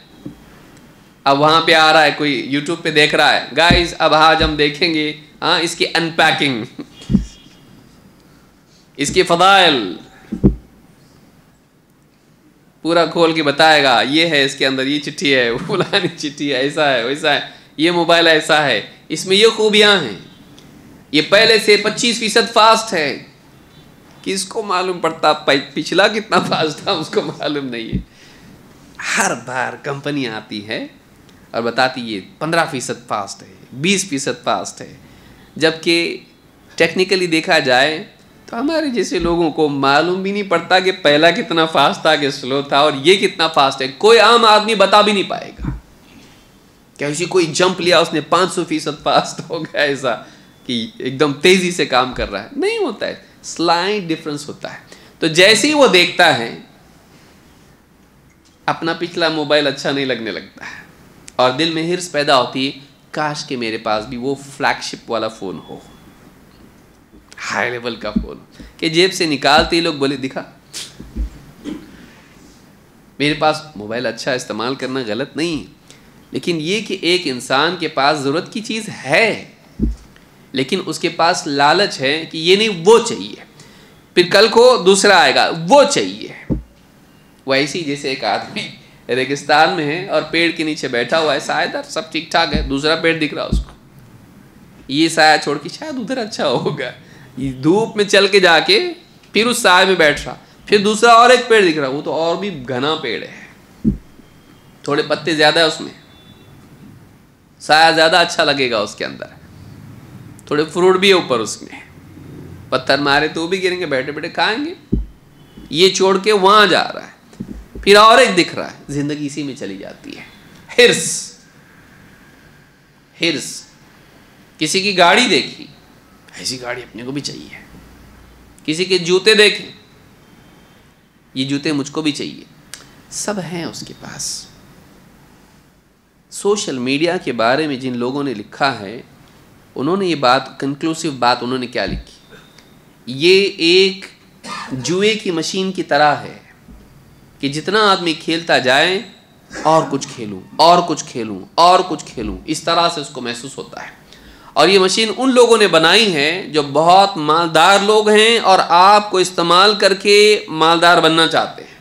अब वहाँ पे आ रहा है कोई यूट्यूब पे देख रहा है, गाइस अब आज हम देखेंगे हाँ इसकी अनपैकिंग, इसके फ़दाइल पूरा खोल के बताएगा, ये है इसके अंदर, ये चिट्ठी है, वो फलानी चिट्ठी है, ऐसा है वैसा है, ये मोबाइल ऐसा है, इसमें ये खूबियाँ हैं, ये पहले से 25% फास्ट है। किसको मालूम पड़ता पिछला कितना फास्ट था, उसको मालूम नहीं है। हर बार कंपनी आती है और बताती ये 15% फास्ट है, 20% फास्ट है, जबकि टेक्निकली देखा जाए तो हमारे जैसे लोगों को मालूम भी नहीं पड़ता कि पहला कितना फास्ट था कि स्लो था, और ये कितना फास्ट है। कोई आम आदमी बता भी नहीं पाएगा, कैसे कोई जंप लिया उसने 500% फास्ट हो गया, ऐसा कि एकदम तेजी से काम कर रहा है, नहीं होता है, स्लाइड डिफरेंस होता है। तो जैसे ही वो देखता है अपना पिछला मोबाइल अच्छा नहीं लगने लगता है, और दिल में हिर्स पैदा होती है, काश कि मेरे पास भी वो फ्लैगशिप वाला फ़ोन हो, हाई लेवल का फ़ोन कि जेब से निकालते ही लोग बोले दिखा। मेरे पास मोबाइल अच्छा इस्तेमाल करना गलत नहीं, लेकिन ये कि एक इंसान के पास ज़रूरत की चीज़ है लेकिन उसके पास लालच है कि ये नहीं वो चाहिए, फिर कल को दूसरा आएगा वो चाहिए। वैसे ही जैसे एक आदमी रेगिस्तान में है और पेड़ के नीचे बैठा हुआ है, शायद सब ठीक ठाक है, दूसरा पेड़ दिख रहा उसको, ये साया छोड़ के शायद उधर अच्छा होगा, ये धूप में चल के जाके फिर उस साया में बैठ रहा, फिर दूसरा और एक पेड़ दिख रहा, वो तो और भी घना पेड़ है, थोड़े पत्ते ज़्यादा है उसमें, साया ज़्यादा अच्छा लगेगा उसके अंदर, थोड़े फ्रूट भी है ऊपर उसमें, पत्थर मारे तो भी गिरेंगे, बैठे बैठे खाएंगे। ये छोड़ के वहाँ जा रहा है, फिर और एक दिख रहा है, जिंदगी इसी में चली जाती है। हिर्स, हिर्स, किसी की गाड़ी देखी, ऐसी गाड़ी अपने को भी चाहिए, किसी के जूते देखे, ये जूते मुझको भी चाहिए, सब हैं उसके पास। सोशल मीडिया के बारे में जिन लोगों ने लिखा है, उन्होंने ये बात, कंक्लूसिव बात उन्होंने क्या लिखी, ये एक जुए की मशीन की तरह है कि जितना आदमी खेलता जाए और कुछ खेलूं और कुछ खेलूं और कुछ खेलूं, इस तरह से उसको महसूस होता है। और ये मशीन उन लोगों ने बनाई है जो बहुत मालदार लोग हैं और आपको इस्तेमाल करके मालदार बनना चाहते हैं।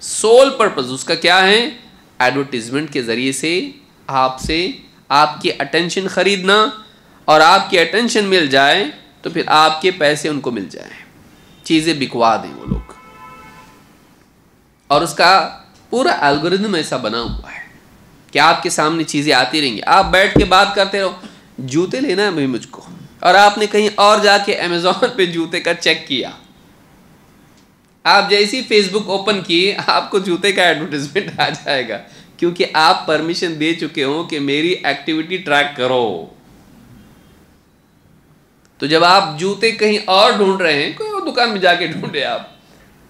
सोल पर्पस उसका क्या है? एडवर्टीजमेंट के जरिए से आपसे आपकी अटेंशन खरीदना, और आपकी अटेंशन मिल जाए तो फिर आपके पैसे उनको मिल जाए, चीज़ें बिकवा दें वो लोग। और उसका पूरा एल्गोरिथम ऐसा बना हुआ है कि आपके सामने चीज़ें आती रहेंगी, आप बैठ के बात करते रहो, जूते लेना है भाई मुझको, और आपने कहीं और जाके अमेज़ॉन पे जूते का चेक किया, आप जैसे ही फेसबुक ओपन किए आपको जूते का एडवर्टाइजमेंट आ जाएगा, क्योंकि आप परमिशन दे चुके हो कि मेरी एक्टिविटी ट्रैक करो। तो जब आप जूते कहीं और ढूंढ रहे हैं, कोई और दुकान में जाके ढूंढे आप,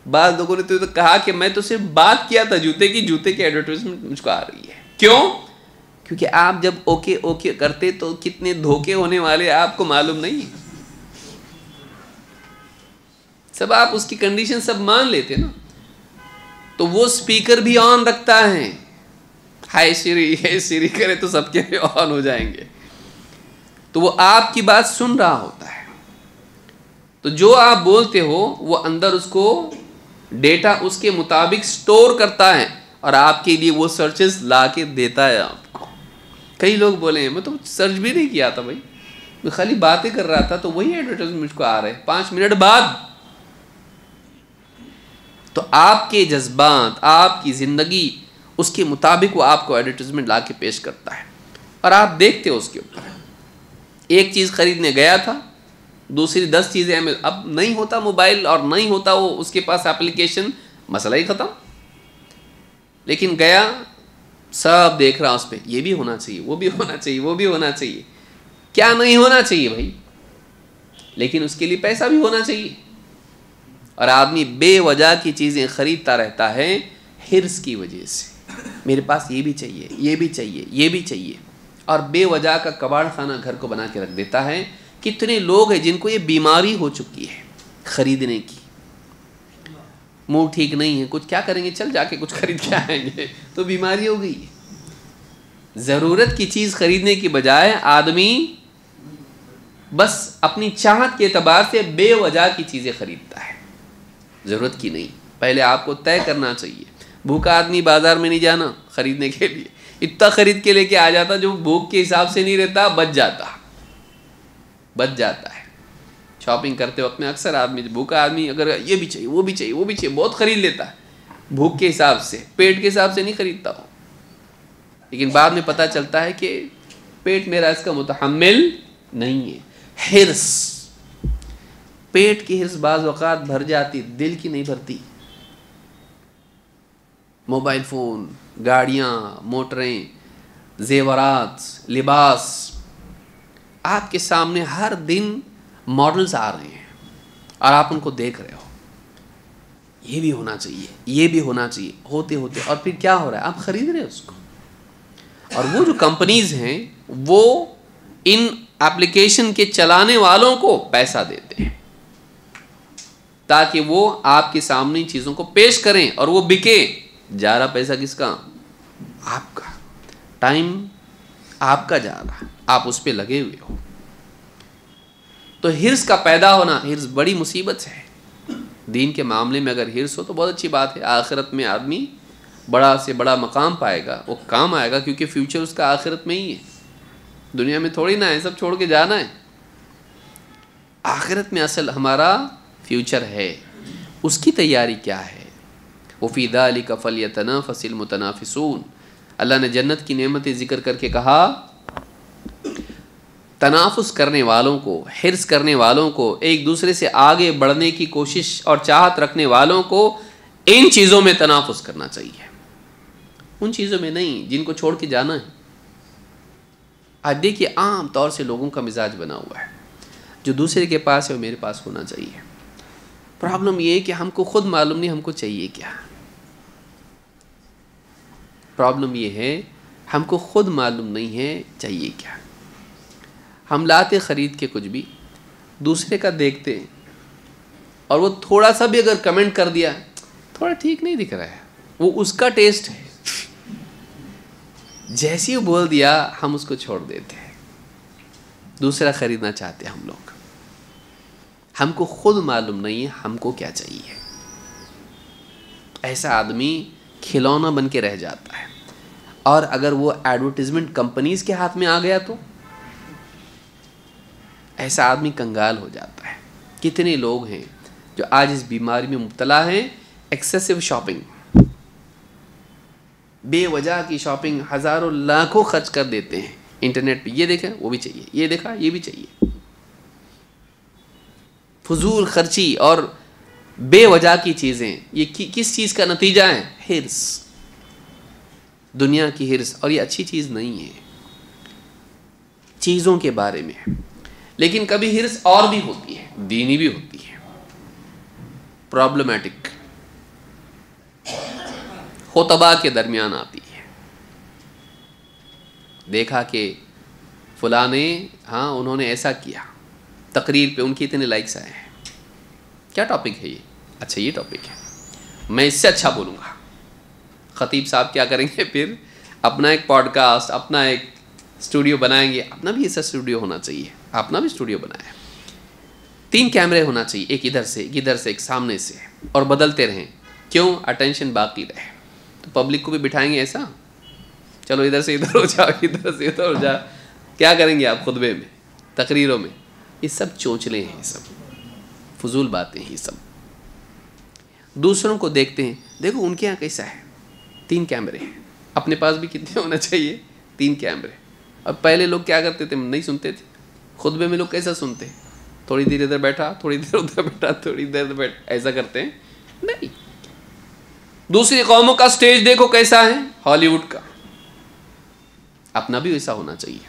बाद लोगों ने तो कहा कि मैं तो सिर्फ बात किया था जूते की, जूते की एडवर्टाइजमेंट मुझको आ रही है। क्यों? क्योंकि आप जब ओके ओके करते तो कितने धोखे होने वाले आपको मालूम नहीं है। सब आप उसकी कंडीशन सब मान लेते ना, तो वो स्पीकर भी ऑन रखता है, हाय सीरी करे तो सबके ऑन हो जाएंगे, तो वो आपकी बात सुन रहा होता है। तो जो आप बोलते हो वो अंदर उसको डेटा उसके मुताबिक स्टोर करता है और आपके लिए वो सर्चेस ला के देता है आपको। कई लोग बोले मैं तो सर्च भी नहीं किया था भाई, मैं खाली बातें कर रहा था तो वही एडवर्टाइजमेंट मुझको आ रहे हैं 5 मिनट बाद। तो आपके जज्बात, आपकी ज़िंदगी, उसके मुताबिक वो आपको एडवर्टाइजमेंट ला के पेश करता है और आप देखते हो उसके ऊपर। एक चीज़ खरीदने गया था, दूसरी 10 चीज़ें हमें, अब नहीं होता मोबाइल और नहीं होता वो उसके पास एप्लीकेशन, मसला ही ख़त्म। लेकिन गया, सब देख रहा उस पर, ये भी होना चाहिए, वो भी होना चाहिए, वो भी होना चाहिए, क्या नहीं होना चाहिए भाई, लेकिन उसके लिए पैसा भी होना चाहिए। और आदमी बेवजह की चीज़ें खरीदता रहता है हिर्स की वजह से, मेरे पास ये भी चाहिए, ये भी चाहिए, ये भी चाहिए, और बेवजह का कबाड़ खाना घर को बना के रख देता है। कितने लोग हैं जिनको ये बीमारी हो चुकी है खरीदने की, मूड ठीक नहीं है, कुछ क्या करेंगे, चल जाके कुछ खरीद के आएंगे, तो बीमारी हो गई है। ज़रूरत की चीज़ खरीदने की बजाय आदमी बस अपनी चाहत के एतबार से बेवजह की चीज़ें खरीदता है, ज़रूरत की नहीं। पहले आपको तय करना चाहिए। भूखा आदमी बाज़ार में नहीं जाना खरीदने के लिए, इतना खरीद के लेके आ जाता जो भूख के हिसाब से नहीं रहता, बच जाता है। शॉपिंग करते वक्त में अक्सर आदमी, भूखा आदमी अगर ये भी चाहिए, वो भी चाहिए, वो भी चाहिए, बहुत खरीद लेता है, भूख के हिसाब से, पेट के हिसाब से नहीं खरीदता हो। लेकिन बाद में पता चलता है कि पेट मेरा इसका मुतहम्मिल नहीं है। हिर्स, पेट की हिर्स बाज़ वक़ात भर जाती, दिल की नहीं भरती। मोबाइल फ़ोन, गाड़ियाँ, मोटरें, जेवरात, लिबास, आपके सामने हर दिन मॉडल्स आ रहे हैं और आप उनको देख रहे हो, ये भी होना चाहिए, ये भी होना चाहिए, होते होते और फिर क्या हो रहा है, आप ख़रीद रहे हो उसको। और वो जो कंपनीज़ हैं वो इन एप्लीकेशन के चलाने वालों को पैसा देते हैं ताकि वो आपके सामने चीज़ों को पेश करें और वो बिके। जा रहा पैसा किसका? आपका। टाइम आपका जा रहा, आप उस पर लगे हुए हो। तो हिर्स का पैदा होना, हिर्स बड़ी मुसीबत है। दीन के मामले में अगर हिर्स हो तो बहुत अच्छी बात है। आखिरत में आदमी बड़ा से बड़ा मकाम पाएगा, वो काम आएगा, क्योंकि फ्यूचर उसका आखिरत में ही है। दुनिया में थोड़ी ना है सब छोड़ के जाना है। आखिरत में असल हमारा फ्यूचर है, उसकी तैयारी क्या है? वफ़ी ज़ालिका फ़ल्यतनाफ़सिल मुतनाफ़िसून। अल्लाह ने जन्नत की नेमतें ज़िक्र करके कहा, तनाफुस करने वालों को, हिर्स करने वालों को, एक दूसरे से आगे बढ़ने की कोशिश और चाहत रखने वालों को इन चीज़ों में तनाफुस करना चाहिए, उन चीज़ों में नहीं जिनको छोड़ के जाना है। आज देखिए आम तौर से लोगों का मिजाज बना हुआ है, जो दूसरे के पास है वो मेरे पास होना चाहिए। प्रॉब्लम ये है कि हमको खुद मालूम नहीं हमको चाहिए क्या। प्रॉब्लम ये है हमको खुद मालूम नहीं है चाहिए क्या। हम लाते ख़रीद के कुछ भी, दूसरे का देखते हैं और वो थोड़ा सा भी अगर कमेंट कर दिया, थोड़ा ठीक नहीं दिख रहा है, वो उसका टेस्ट है, जैसे ही बोल दिया हम उसको छोड़ देते हैं, दूसरा ख़रीदना चाहते हैं हम लोग। हमको खुद मालूम नहीं है हमको क्या चाहिए। ऐसा आदमी खिलौना बन के रह जाता है। और अगर वो एडवर्टीजमेंट कंपनीज के हाथ में आ गया तो ऐसा आदमी कंगाल हो जाता है। कितने लोग हैं जो आज इस बीमारी में मुब्तला हैं, एक्सेसिव शॉपिंग, बेवजह की शॉपिंग, हज़ारों लाखों खर्च कर देते हैं इंटरनेट पे। ये देखा वो भी चाहिए, ये देखा ये भी चाहिए। फजूल खर्ची और बेवजह की चीज़ें, ये किस चीज़ का नतीजा है? हिर्स, दुनिया की हिर्स। और ये अच्छी चीज़ नहीं है चीज़ों के बारे में। लेकिन कभी हिर्स और भी होती है, दीनी भी होती है, प्रॉब्लमैटिक, खुतबा के दरमियान आती है। देखा कि फलां ने, हाँ उन्होंने ऐसा किया, तकरीर पे उनके इतने लाइक्स आए हैं, क्या टॉपिक है ये? अच्छा ये टॉपिक है, मैं इससे अच्छा बोलूँगा। ख़तीब साहब क्या करेंगे फिर? अपना एक पॉडकास्ट, अपना एक स्टूडियो बनाएंगे। अपना भी ऐसा स्टूडियो होना चाहिए, अपना भी स्टूडियो बनाए। 3 कैमरे होना चाहिए, एक इधर से, एक इधर से, एक सामने से, और बदलते रहें। क्यों? अटेंशन बाकी रहे। तो पब्लिक को भी बिठाएंगे ऐसा, चलो इधर से इधर हो जाओ, इधर से इधर हो जाओ। क्या करेंगे आप खुतबे में, तकरीरों में? ये सब चोचले हैं, ये सब फजूल बातें हैं। ये सब दूसरों को देखते हैं, देखो उनके यहाँ कैसा है, 3 कैमरे हैं, अपने पास भी कितने होना चाहिए? 3 कैमरे। अब पहले लोग क्या करते थे, नहीं सुनते थे खुतबे में। लोग कैसा सुनते? थोड़ी देर इधर बैठा, थोड़ी देर उधर बैठा, थोड़ी देर बैठ, ऐसा करते हैं नहीं। दूसरी कौमों का स्टेज देखो कैसा है, हॉलीवुड का। अपना भी वैसा होना चाहिए।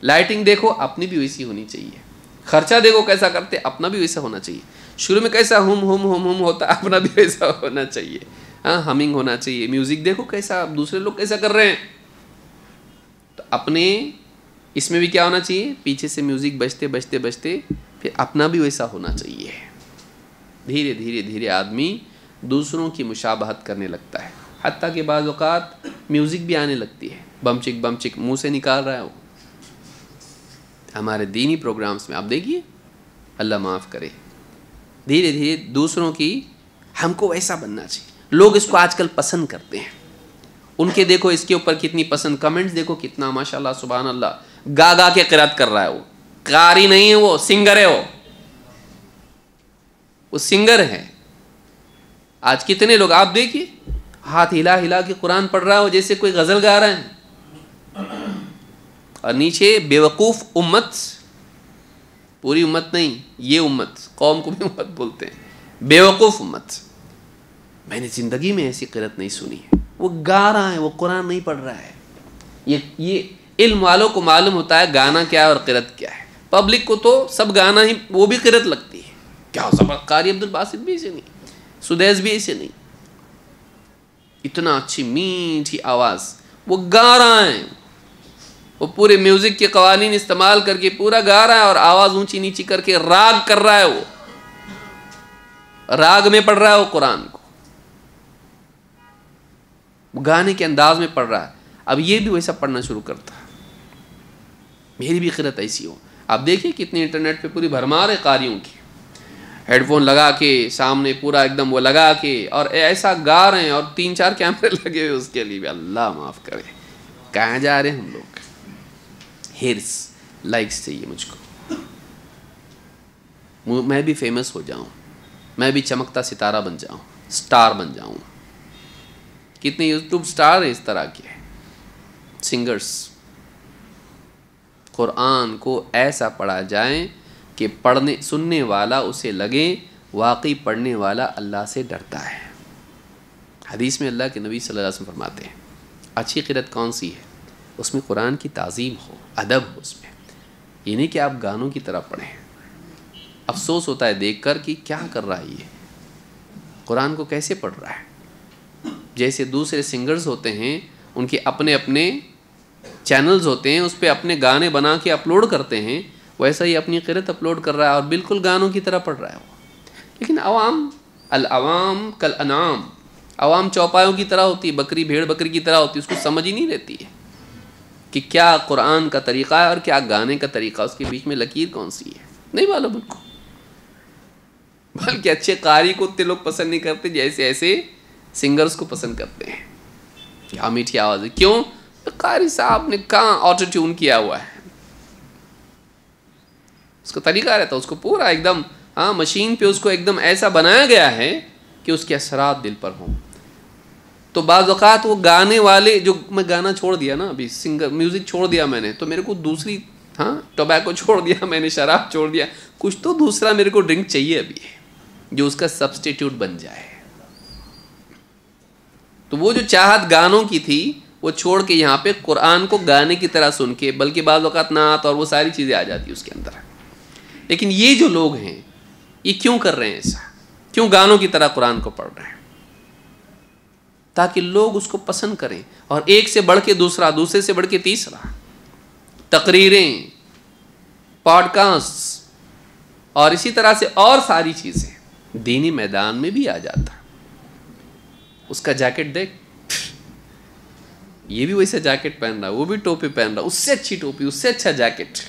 लाइटिंग देखो अपनी भी वैसी होनी चाहिए। खर्चा देखो कैसा करते, अपना भी वैसा होना चाहिए। शुरू में कैसा हुम हुम हुम हुम होता, अपना भी वैसा होना चाहिए। हाँ, हमिंग होना चाहिए। म्यूजिक देखो कैसा, दूसरे लोग कैसा कर रहे हैं, तो अपने इसमें भी क्या होना चाहिए, पीछे से म्यूजिक बजते बजते बजते फिर अपना भी वैसा होना चाहिए। धीरे धीरे धीरे आदमी दूसरों की मुशाबहत करने लगता है, हत्ता के बाद औकात म्यूजिक भी आने लगती है, बमचिक बमचिक मुंह से निकाल रहा है वो। हमारे दीनी प्रोग्राम्स में आप देखिए, अल्लाह माफ़ करे, धीरे धीरे दूसरों की, हमको वैसा बनना चाहिए। लोग इसको आजकल पसंद करते हैं। उनके देखो इसके ऊपर कितनी पसंद, कमेंट्स देखो कितना, माशाल्लाह सुभान अल्लाह, गा गा के क़िरात कर रहा है। वो कारी नहीं है, वो सिंगर है, वो सिंगर है। आज कितने लोग आप देखिए, हाथ हिला हिला के कुरान पढ़ रहा हो जैसे कोई गज़ल गा रहा है, और नीचे बेवकूफ़ उम्मत, पूरी उम्मत नहीं, ये उम्मत, कौम को भी उम्मत बोलते हैं, बेवकूफ़ उम्मत। मैंने ज़िंदगी में ऐसी क़िरात नहीं सुनी है। वो गा रहा है, वो कुरान नहीं पढ़ रहा है। ये इल्म वालों को मालूम होता है गाना क्या है और क़िरात क्या है। पब्लिक को तो सब गाना ही, वो भी क़िरात लगती है। क्या हो सकता, कारी अब्दुल बासित भी ऐसे नहीं, सुदैस भी ऐसे नहीं। इतना अच्छी मीठी आवाज़, वो गा रहा है, वो पूरे म्यूजिक के कवानीन इस्तेमाल करके पूरा गा रहा है और आवाज ऊंची नीची करके राग कर रहा है, वो राग में पढ़ रहा है वो कुरान को, गाने के अंदाज में पढ़ रहा है। अब ये भी वैसा पढ़ना शुरू करता है, मेरी भी क़िरात ऐसी हो। आप देखिए कितनी इंटरनेट पे पूरी भरमार है कारियों की, हेडफोन लगा के सामने पूरा एकदम वो लगा के और ऐसा गा रहे हैं और 3-4 कैमरे लगे हुए उसके लिए भी। अल्लाह माफ़ करे, कहाँ जा रहे हैं हम लोग। हिर्स, लाइक्स चाहिए मुझको, मैं भी फेमस हो जाऊं, मैं भी चमकता सितारा बन जाऊं, स्टार बन जाऊं। कितने यूट्यूब स्टार हैं इस तरह के सिंगर्स। कुरान को ऐसा पढ़ा जाए कि पढ़ने सुनने वाला उसे लगे वाकई पढ़ने वाला अल्लाह से डरता है। हदीस में अल्लाह के नबी सल्लल्लाहु अलैहि वसल्लम फरमाते हैं, अच्छी क़िरात कौन सी है? उसमें कुरान की ताज़ीम हो, अदब हो उसमें। ये नहीं कि आप गानों की तरह पढ़ें। अफसोस होता है देखकर कि क्या कर रहा है ये, कुरान को कैसे पढ़ रहा है। जैसे दूसरे सिंगर्स होते हैं, उनके अपने अपने चैनल्स होते हैं, उस पर अपने गाने बना के अपलोड करते हैं, वैसा ही अपनी क़िरात अपलोड कर रहा है और बिल्कुल गानों की तरह पढ़ रहा है वो। लेकिन अवाम कल अनाम, अवाम चौपायों की तरह होती है, बकरी भेड़ बकरी की तरह होती है, उसको समझ ही नहीं रहती है कि क्या कुरान का तरीक़ा है और क्या गाने का तरीक़ा, उसके बीच में लकीर कौन सी है, नहीं मालूम उनको। बल्कि अच्छे कारी को उतने लोग पसंद नहीं करते जैसे ऐसे सिंगर्स को पसंद करते हैं। क्या मीठी आवाज़ है, क्यों? तो कारी साहब ने कहाँ ऑटो ट्यून किया हुआ है, उसका तरीका रहता है, उसको पूरा एकदम मशीन पे उसको एकदम ऐसा बनाया गया है कि उसके असरात दिल पर हों। तो बाज़ औक़ात वो गाने वाले, जो मैं गाना छोड़ दिया ना अभी, सिंगर म्यूज़िक छोड़ दिया मैंने, तो मेरे को दूसरी टोबैको छोड़ दिया मैंने, शराब छोड़ दिया, कुछ तो दूसरा मेरे को ड्रिंक चाहिए अभी जो उसका सब्स्टिट्यूट बन जाए। तो वो जो चाहत गानों की थी वो छोड़ के यहाँ पे कुरान को गाने की तरह सुन के, बल्कि बाज़ औक़ात नात और वो सारी चीज़ें आ जाती है उसके अंदर। लेकिन ये जो लोग हैं ये क्यों कर रहे हैं ऐसा, क्यों गानों की तरह कुरान को पढ़ रहे हैं? ताकि लोग उसको पसंद करें, और एक से बढ़ के दूसरा, दूसरे से बढ़ के तीसरा, तकरीरें, पॉडकास्ट और इसी तरह से और सारी चीज़ें दीनी मैदान में भी आ जाता। उसका जैकेट देख, ये भी वैसे जैकेट पहन रहा, वो भी टोपी पहन रहा, उससे अच्छी टोपी, उससे अच्छा जैकेट।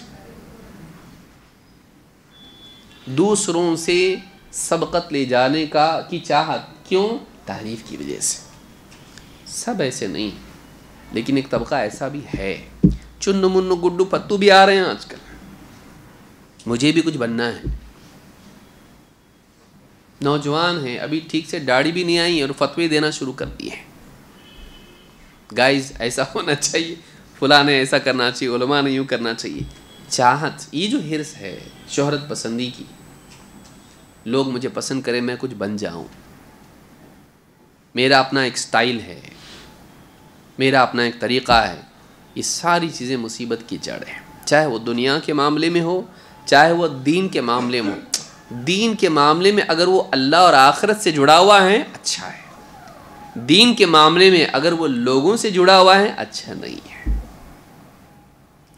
दूसरों से सबकत ले जाने की चाहत, क्यों? तारीफ की वजह से। सब ऐसे नहीं, लेकिन एक तबका ऐसा भी है, चुन्नू मुन्नू गुड्डू पत्तू भी आ रहे हैं आजकल, मुझे भी कुछ बनना है। नौजवान हैं, अभी ठीक से दाढ़ी भी नहीं आई और फतवे देना शुरू कर दिए हैं, गाइज ऐसा होना चाहिए, फुला ने ऐसा करना चाहिए, उलमा ने यूँ करना चाहिए। चाहत, ये जो हिर्स है शोहरत पसंदी की, लोग मुझे पसंद करें, मैं कुछ बन जाऊं, मेरा अपना एक स्टाइल है, मेरा अपना एक तरीक़ा है, ये सारी चीज़ें मुसीबत की जड़ है। चाहे वो दुनिया के मामले में हो, चाहे वो दीन के मामले में हो। दीन के मामले में अगर वो अल्लाह और आखिरत से जुड़ा हुआ है, अच्छा है। दीन के मामले में अगर वो लोगों से जुड़ा हुआ है, अच्छा नहीं है।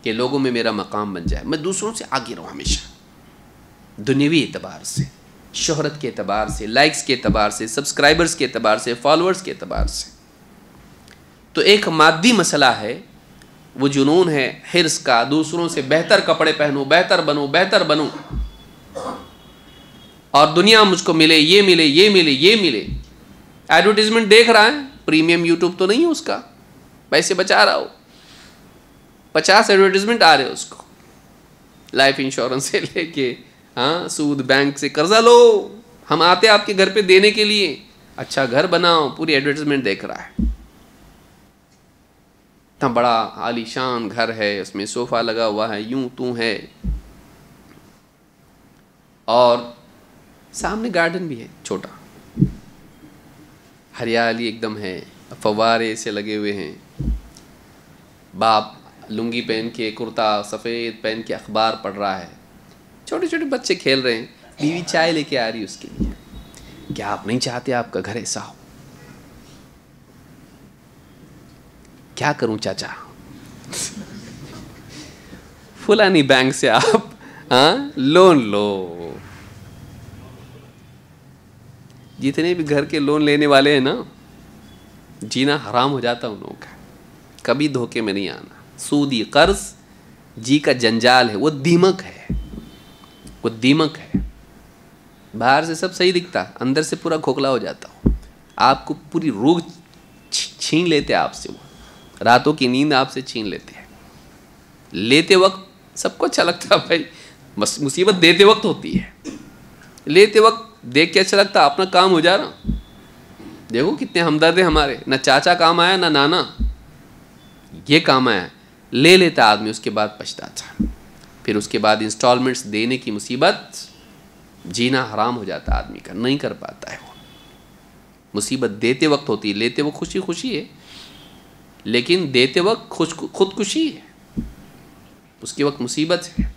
कि लोगों में मेरा मकाम बन जाए, मैं दूसरों से आगे रहूं हमेशा, दुनियावी एतबार से, शोहरत के एतबार से, लाइक्स के एतबार से, सब्सक्राइबर्स के एतबार से, फॉलोअर्स के एतबार से। तो एक मादी मसला है, वो जुनून है हिर्स का, दूसरों से बेहतर कपड़े पहनूं, बेहतर बनूं, बेहतर बनूं, और दुनिया मुझको मिले, ये मिले, ये मिले, ये मिले। एडवर्टीजमेंट देख रहा है, प्रीमियम यूट्यूब तो नहीं है उसका, पैसे बचा रहा हो, 50 एडवर्टीजमेंट आ रहे हो उसको, लाइफ इंश्योरेंस से लेके सूद, बैंक से कर्जा लो, हम आते आपके घर पे देने के लिए, अच्छा घर बनाओ, पूरी एडवर्टीजमेंट देख रहा है। इतना बड़ा आलीशान घर है, उसमें सोफा लगा हुआ है, यूं तू है, और सामने गार्डन भी है छोटा, हरियाली एकदम है, फव्वारे से लगे हुए हैं। बाप लुंगी पहन के, कुर्ता सफ़ेद पहन के अखबार पढ़ रहा है, छोटे छोटे बच्चे खेल रहे हैं, बीवी चाय लेके आ रही है उसके लिए। क्या आप नहीं चाहते आपका घर ऐसा हो? क्या करूं चाचा? फुलानी बैंक से आप लोन लो। जितने भी घर के लोन लेने वाले हैं ना, जीना हराम हो जाता उन लोगों का। कभी धोखे में नहीं आना। सूदी कर्ज जी का जंजाल है, वो दीमक है, वो दीमक है। बाहर से सब सही दिखता, अंदर से पूरा खोखला हो जाता हो। आपको पूरी रूह छीन लेते हैं आपसे, वो रातों की नींद आपसे छीन लेते हैं। लेते वक्त सबको अच्छा लगता है भाई, मुसीबत देते वक्त होती है। लेते वक्त देख के अच्छा लगता, अपना काम हो जा रहा। देखो कितने हमदर्द हैं हमारे, ना चाचा काम आया ना नाना, ये काम आया। ले लेता आदमी, उसके बाद पछताता। फिर उसके बाद इंस्टॉलमेंट्स देने की मुसीबत, जीना हराम हो जाता आदमी का, नहीं कर पाता है वो। मुसीबत देते वक्त होती है, लेते वक्त खुशी खुशी है, लेकिन देते वक्त खुदकुशी है, उसके वक्त मुसीबत है।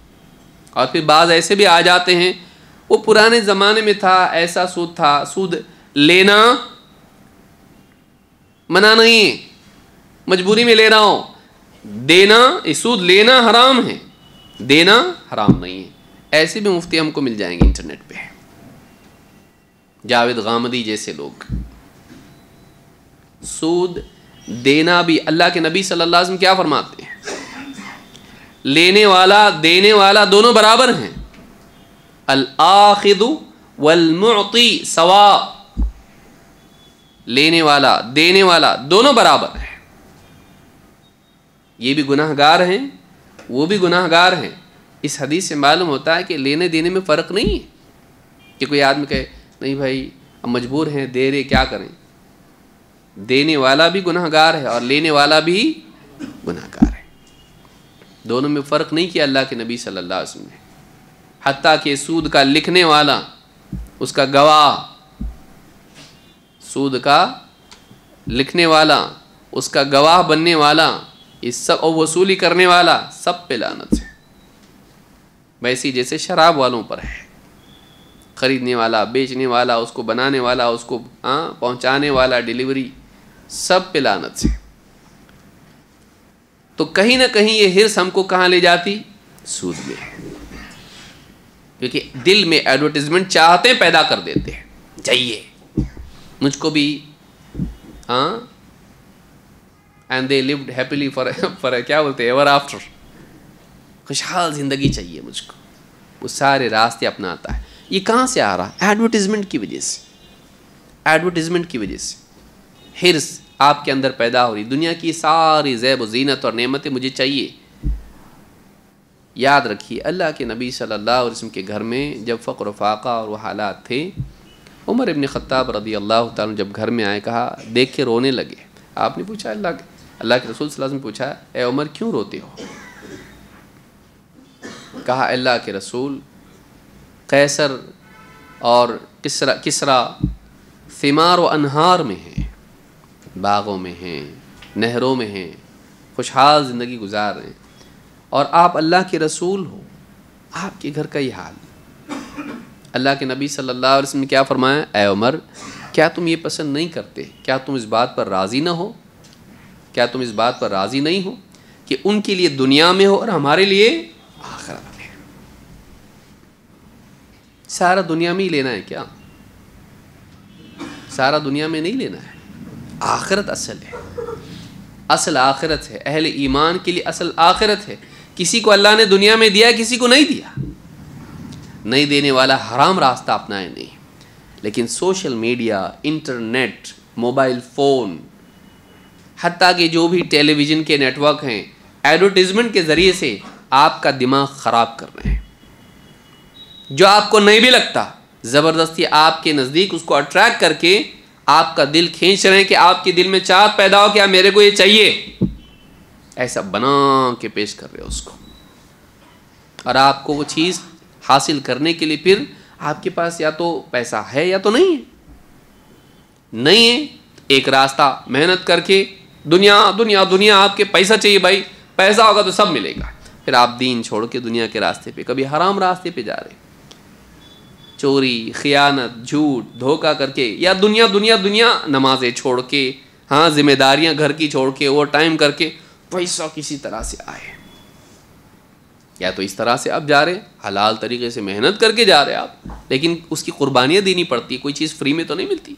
और फिर बाज़ ऐसे भी आ जाते हैं, वो पुराने ज़माने में था, ऐसा सूद था, सूद लेना मना नहीं है, मजबूरी में ले रहा हूँ। देना, सूद लेना हराम है, देना हराम नहीं है। ऐसे भी मुफ्ती हमको मिल जाएंगे इंटरनेट पे, जावेद गामदी जैसे लोग। सूद देना भी, अल्लाह के नबी सल्लल्लाहु अलैहि वसल्लम क्या फरमाते हैं? लेने वाला देने वाला दोनों बराबर हैं। अल आखिदु वल मुअती सवा। लेने वाला देने वाला दोनों बराबर हैं। ये भी गुनाहगार हैं, वो भी गुनाहगार हैं। इस हदीस से मालूम होता है कि लेने देने में फ़र्क नहीं है कि कोई आदमी कहे नहीं भाई अब मजबूर हैं, दे रहे, क्या करें। देने वाला भी गुनाहगार है और लेने वाला भी गुनाहगार है। दोनों में फ़र्क नहीं किया अल्लाह के नबी सल्लल्लाहु अलैहि वसल्लम ने। हत्ता कि सूद का लिखने वाला, उसका गवाह, सूद का लिखने वाला, उसका गवाह बनने वाला, इस सब, और वसूली करने वाला, सब पे लानत है। वैसी जैसे शराब वालों पर है, ख़रीदने वाला, बेचने वाला, उसको बनाने वाला, उसको पहुंचाने वाला, डिलीवरी, सब पे लानत है। तो कहीं ना कहीं ये हिर्स हमको कहाँ ले जाती? सूद में। क्योंकि दिल में एडवर्टीजमेंट चाहते पैदा कर देते हैं, चाहिए मुझको भी, and they lived happily for क्या बोलते हैं, एवर आफ्टर। खुशहाल ज़िंदगी चाहिए मुझको, वो सारे रास्ते अपनाता है। ये कहाँ से आ रहा? एडवर्टीजमेंट की वजह से, एडवर्टीजमेंट की वजह से हिर्स आपके अंदर पैदा हो रही। दुनिया की सारी ज़ैब व ज़ीनत और नेमतें मुझे चाहिए। याद रखिए, अल्लाह के नबी सल्लल्लाहु अलैहि वसल्लम के घर में जब फ़क़्र फ़ाक़ा और वो हालात थे, उमर इब्न ख़त्ताब रज़ी अल्लाह तआला जब घर में आए, कहा, देख के रोने लगे। आपने पूछा, अल्लाह के रसूल सल्लल्लाहु अलैहि वसल्लम पूछा, ए उमर क्यों रोते हो? कहा, अल्लाह के रसूल, कैसर और किसरा सिमार व अनहार में हैं, बागों में हैं, नहरों में हैं, खुशहाल ज़िंदगी गुजार रहे हैं, और आप अल्लाह के रसूल हो, आपके घर का ही हाल। अल्लाह के नबी सल्लल्लाहु अलैहि वसल्लम ने क्या फरमाया? ए उमर, क्या तुम ये पसंद नहीं करते, क्या तुम इस बात पर राज़ी ना हो, क्या तुम इस बात पर राज़ी नहीं हो कि उनके लिए दुनिया में हो और हमारे लिए आखिरत में? सारा दुनिया में ही लेना है क्या? सारा दुनिया में नहीं लेना है। आखिरत असल है, असल आखिरत है। अहले ईमान के लिए असल आखिरत है। किसी को अल्लाह ने दुनिया में दिया, किसी को नहीं दिया। नहीं देने वाला हराम रास्ता अपनाए नहीं। लेकिन social media, internet, mobile phone, हत्ता कि जो भी टेलीविज़न के नेटवर्क हैं, एडवर्टीज़मेंट के ज़रिए से आपका दिमाग ख़राब कर रहे हैं। जो आपको नहीं भी लगता, ज़बरदस्ती आपके नज़दीक उसको अट्रैक्ट करके आपका दिल खींच रहे हैं कि आपके दिल में चाहत पैदा हो, क्या मेरे को ये चाहिए, ऐसा बना के पेश कर रहे हो उसको। और आपको वो चीज़ हासिल करने के लिए फिर आपके पास या तो पैसा है या तो नहीं है। नहीं है, एक रास्ता मेहनत करके, दुनिया दुनिया दुनिया, आपके पैसा चाहिए भाई, पैसा होगा तो सब मिलेगा। फिर आप दीन छोड़ के दुनिया के रास्ते पे, कभी हराम रास्ते पे जा रहे, चोरी, खियानत, झूठ, धोखा करके, या दुनिया दुनिया दुनिया, नमाजें छोड़ के, हाँ जिम्मेदारियां घर की छोड़ के, ओवर टाइम करके पैसा किसी तरह से आए। या तो इस तरह से आप जा रहे हलाल तरीके से मेहनत करके जा रहे आप, लेकिन उसकी कुर्बानियाँ देनी पड़ती है, कोई चीज़ फ्री में तो नहीं मिलती।